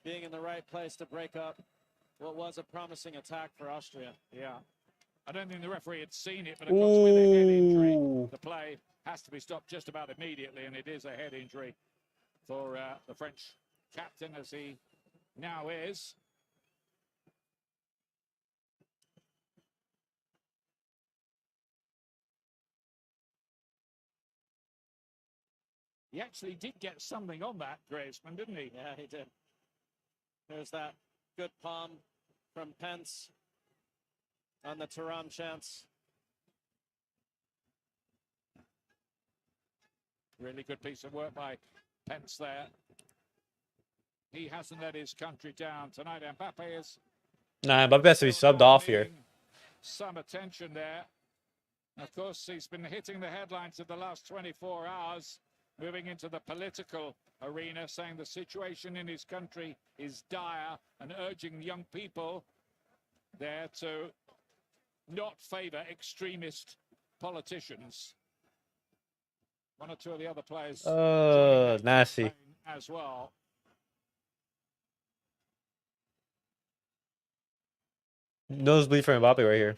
being in the right place to break up what was a promising attack for Austria. Yeah. I don't think the referee had seen it, but of course with a head injury, Ooh. the play has to be stopped just about immediately, and it is a head injury for the French captain, as he now is. He actually did get something on that, Griezmann, didn't he? Yeah, he did. There's that good palm from Pence on the Thuram chance. Really good piece of work by Pence there. He hasn't let his country down tonight. Mbappe is... Nah, Mbappe has to be subbed off here. Some attention there. Of course, he's been hitting the headlines of the last 24 hours, moving into the political arena, saying the situation in his country is dire and urging young people there to not favour extremist politicians. One or two of the other players nasty. as well. Nosebleed for Mbappe right here.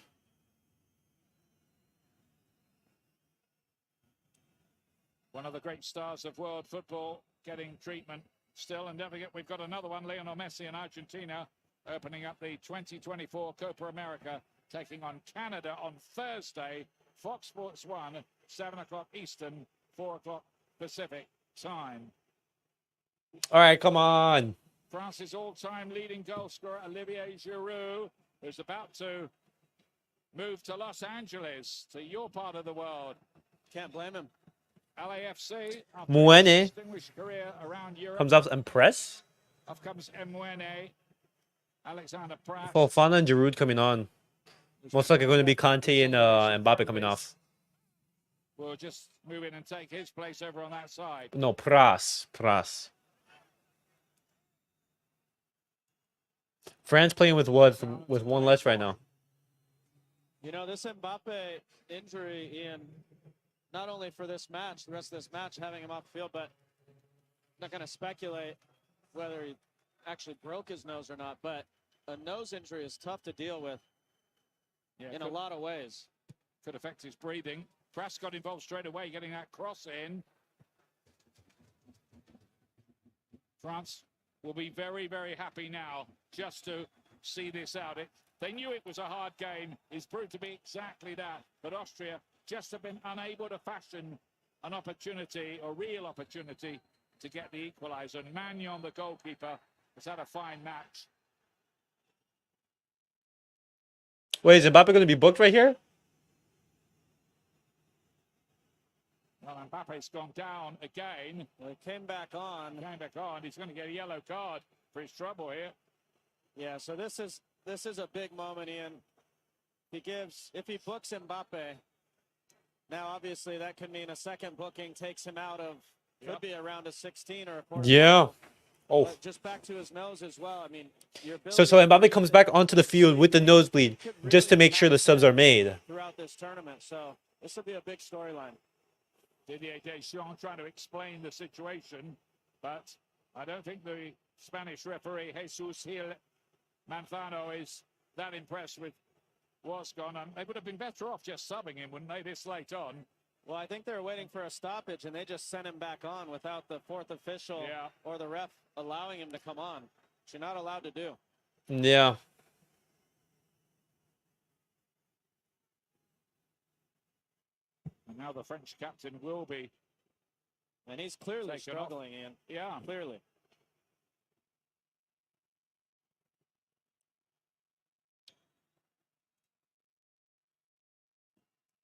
One of the great stars of world football getting treatment still. And don't forget, we've got another one, Lionel Messi in Argentina, opening up the 2024 Copa America, taking on Canada on Thursday. Fox Sports 1, 7 o'clock Eastern, 4 o'clock Pacific time. All right, come on. France's all-time leading goal scorer, Olivier Giroud, is about to move to Los Angeles, to your part of the world. Can't blame him. LAFC, Mwene distinguished career around Europe. comes up and press. Off comes Mwene, Alexander Pratt. Fofana and Giroud coming on. Most likely going to be Kante and Mbappe coming off. Will just move in and take his place over on that side. No, Pras. France playing with what? With one less right now. You know, this Mbappe injury, Ian, not only for this match, the rest of this match, having him off the field, but I'm not going to speculate whether he actually broke his nose or not, but a nose injury is tough to deal with in a lot of ways. Could affect his breathing. Prass got involved straight away, getting that cross in. France will be very, very happy now just to see this out. They knew it was a hard game. It's proved to be exactly that. But Austria just have been unable to fashion an opportunity, a real opportunity, to get the equaliser. And Magnon, the goalkeeper, has had a fine match. Wait, is Mbappe going to be booked right here? Well, Mbappe's gone down again. Well, he came back on. He's going to get a yellow card for his trouble here. Yeah, so this is a big moment, Ian. If he books Mbappe, now obviously that could mean a second booking takes him out of, could be around a 16 or a quarter. Yeah. Oh. But just back to his nose as well. I mean, So Mbappe comes back onto the field with the nosebleed just to make sure the subs are made. Throughout this tournament, so this will be a big storyline. Didier Deschamps trying to explain the situation, but I don't think the Spanish referee Jesus Gil Manzano is that impressed with what's gone on. They would have been better off just subbing him, wouldn't they, this late on? Well, I think they were waiting for a stoppage, and they just sent him back on without the fourth official or the ref allowing him to come on, which you're not allowed to do. Yeah. And now the French captain will be. And he's clearly struggling, Ian. Yeah. Clearly.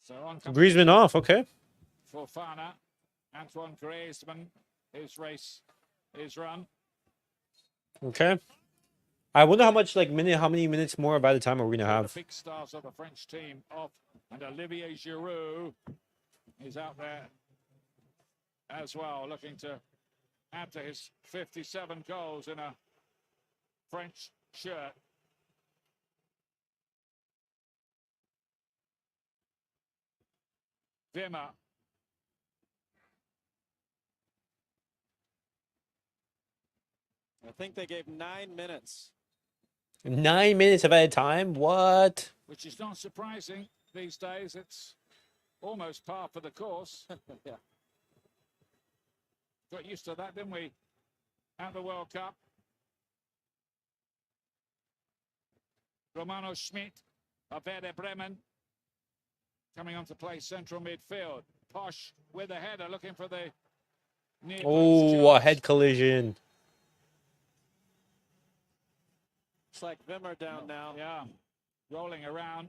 So on comes Griezmann off, okay. Fofana, Antoine Griezmann, his race, his run. Okay. I wonder how much how many minutes more by the time are we gonna The have? big stars of the French team off, and Olivier Giroud is out there as well, looking to add to his 57 goals in a French shirt. Wimmer. I think they gave 9 minutes. 9 minutes of at a time? What? Which is not surprising these days. It's almost par for the course. Yeah. Got used to that, didn't we, at the World Cup? Romano Schmidt of Werder Bremen coming on to play central midfield. Posh with a header, looking for the near post Oh, a chance. head collision. It's like Wimmer down now. Yeah, rolling around.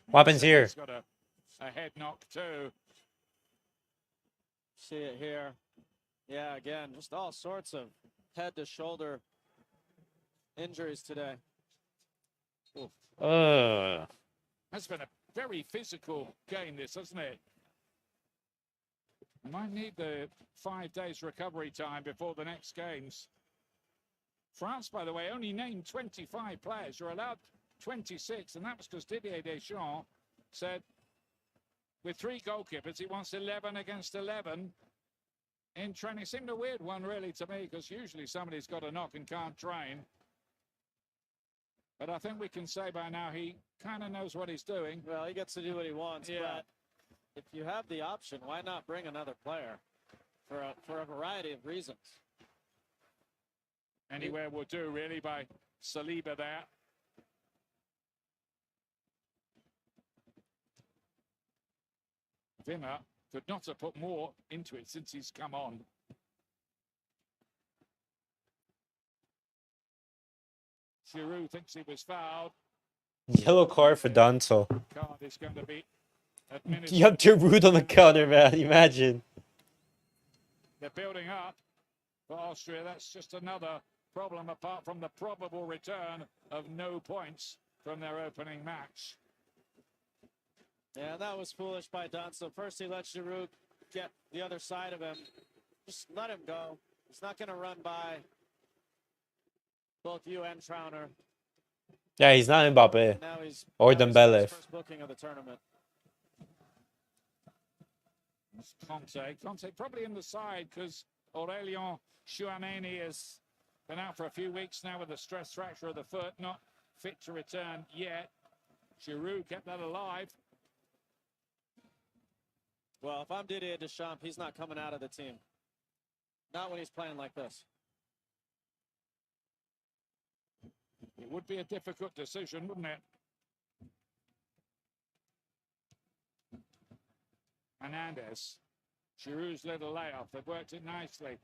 What happens here? He's got a head knock too. See it here. Yeah, again, just all sorts of head to shoulder injuries today. That's been a very physical game, this, hasn't it? Might need the 5 days recovery time before the next games. France, by the way, only named 25 players. You're allowed 26, and that was because Didier Deschamps said with 3 goalkeepers, he wants 11 against 11 in training. It seemed a weird one, really, to me, because usually somebody's got a knock and can't train. But I think we can say by now he kind of knows what he's doing. Well, he gets to do what he wants, but if you have the option, why not bring another player for a variety of reasons? Anywhere will do, really, by Saliba there. Wimmer could not have put more into it since he's come on. Giroud thinks he was fouled. Yellow card for Danso. Card is going to be administered. You have Giroud on the counter, man. Imagine. They're building up for Austria. That's just another problem apart from the probable return of no points from their opening match. Yeah, that was foolish by Danso. First, he let Giroud get the other side of him. Just let him go. He's not going to run by both you and Trauner. Yeah, he's not Mbappe. Now he's Or now he's Dembele. his first booking of the tournament. It's Conte probably in the side because Aurélien Chouameni has been out for a few weeks now with a stress fracture of the foot, not fit to return yet. Giroud kept that alive. Well, if I'm Didier Deschamps, he's not coming out of the team. Not when he's playing like this. It would be a difficult decision, wouldn't it? Hernandez. Giroud's little layoff. They've worked it nicely.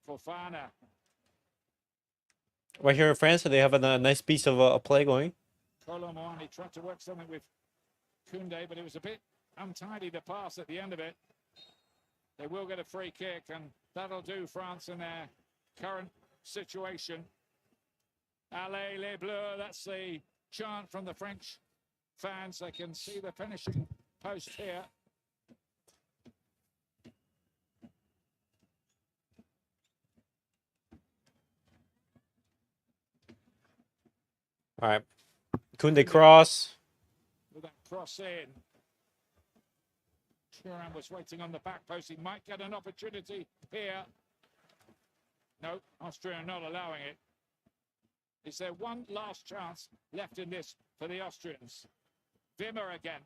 Fofana. Right here in France, so they have a nice piece of a play going. Colomboani, he tried to work something with Koundé, but it was a bit untidy to pass at the end of it. They will get a free kick, and that'll do France in their current situation. Allez les Bleus, that's the chant from the French fans. They can see the finishing post here. All right. Koundé cross. With that cross in. Thuram was waiting on the back post. He might get an opportunity here. No, Austria not allowing it. Is there one last chance left in this for the Austrians? Wimmer again.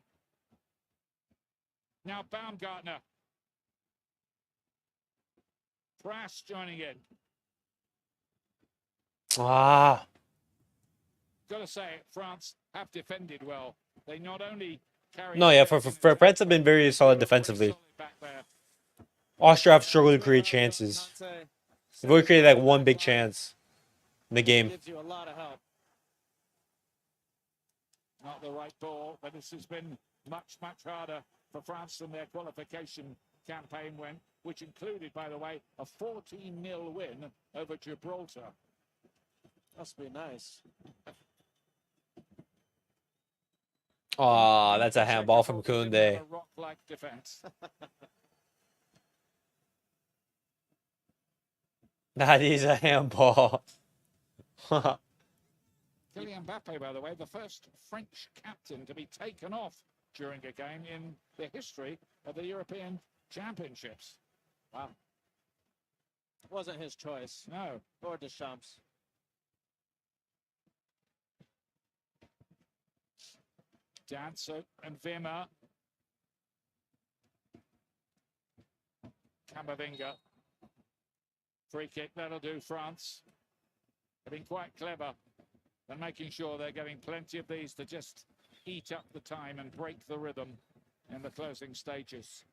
Now Baumgartner. Prass joining in. Ah. Got to say, France have defended well. They not only carry... No, yeah, for France have been very solid defensively. Back there. Austria have struggled to create chances. They've only created like one big chance in the game. Gives you a lot of help. Not the right ball, but this has been much, much harder for France than their qualification campaign went, which included, by the way, a 14-0 win over Gibraltar. Must be nice. Oh, that's a handball from Czech Republic didn't Kunde. have a rock-like defense. That is a handball. Kylian Mbappe, by the way, the first French captain to be taken off during a game in the history of the European Championships. Wow. Wasn't his choice. No. Or Deschamps. Dancer and Vimmer. Camavinga. Free kick, that'll do France. They've been quite clever and making sure they're getting plenty of these to just eat up the time and break the rhythm in the closing stages.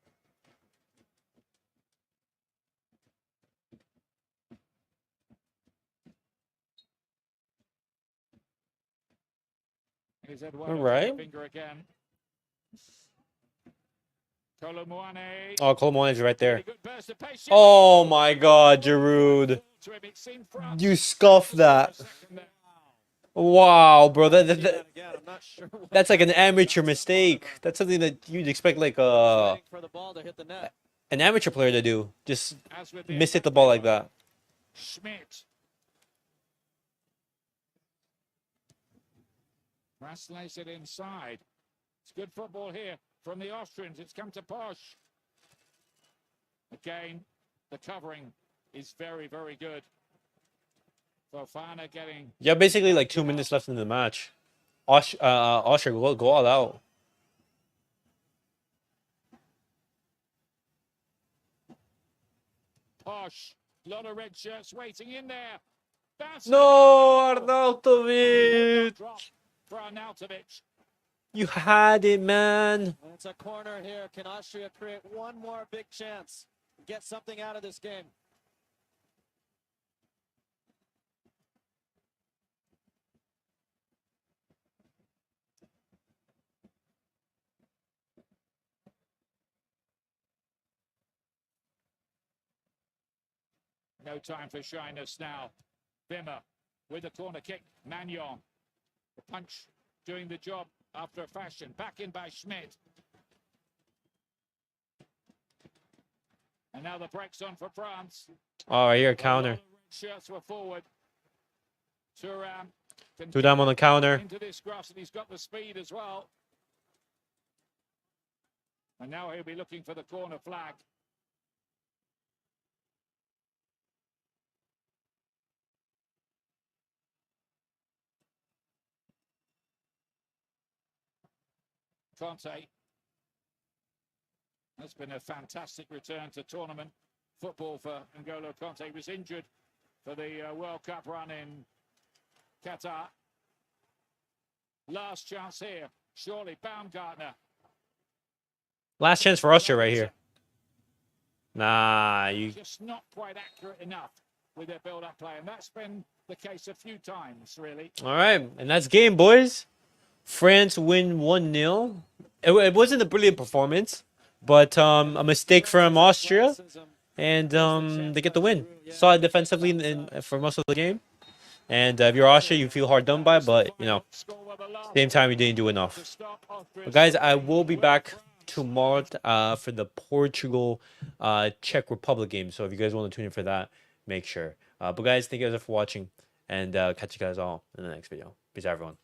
Here's Eduardo All right. Camavinga again. Colomboane. Oh, Colomboane is right there. Really good burst of pace. Oh my God, Giroud. It seemed France You scuffed that. for a second there. Wow, bro. See that again. I'm not sure what That's like an happened. amateur That's mistake. Sullivan. That's something that you'd expect like Waiting for the ball to hit the net. an amateur player to do. Just As with the miss hit the attack ball like paper, that. Schmidt. Translates it inside. It's good football here from the Austrians. It's come to Posh. Again, the covering is very, very good. Fofana getting Yeah, basically like 2 minutes left in the match. Austria, go all out. Posh. A lot of red shirts waiting in there. That's No, it. Arnautovic. Drop for Arnautovic. You had it, man. And it's a corner here. Can Austria create one more big chance? Get something out of this game. No time for shyness now. Bimmer with the corner kick. Magnon. The punch doing the job after a fashion. Back in by Schmidt. And now the break's on for France. Oh, right here, A lot counter. of red shirts were forward. Thuram can Two down on the counter. into this grass, and he's got the speed as well. And now he'll be looking for the corner flag. Conte. That's been a fantastic return to tournament football for N'Golo Conte. He was injured for the World Cup run in Qatar. Last chance here. Surely Baumgartner. Last chance for Austria right here. Nah, you. Just not quite accurate enough with their build-up play. And that's been the case a few times, really. All right, and that's game, boys. France win 1-0. It wasn't a brilliant performance, but a mistake from Austria, and they get the win. Solid defensively for most of the game. And if you're Austria, you feel hard done by, but you know, same time you didn't do enough. But guys, I will be back tomorrow for the Portugal Czech Republic game. So if you guys want to tune in for that, make sure. But guys, thank you guys for watching, and catch you guys all in the next video. Peace out, everyone.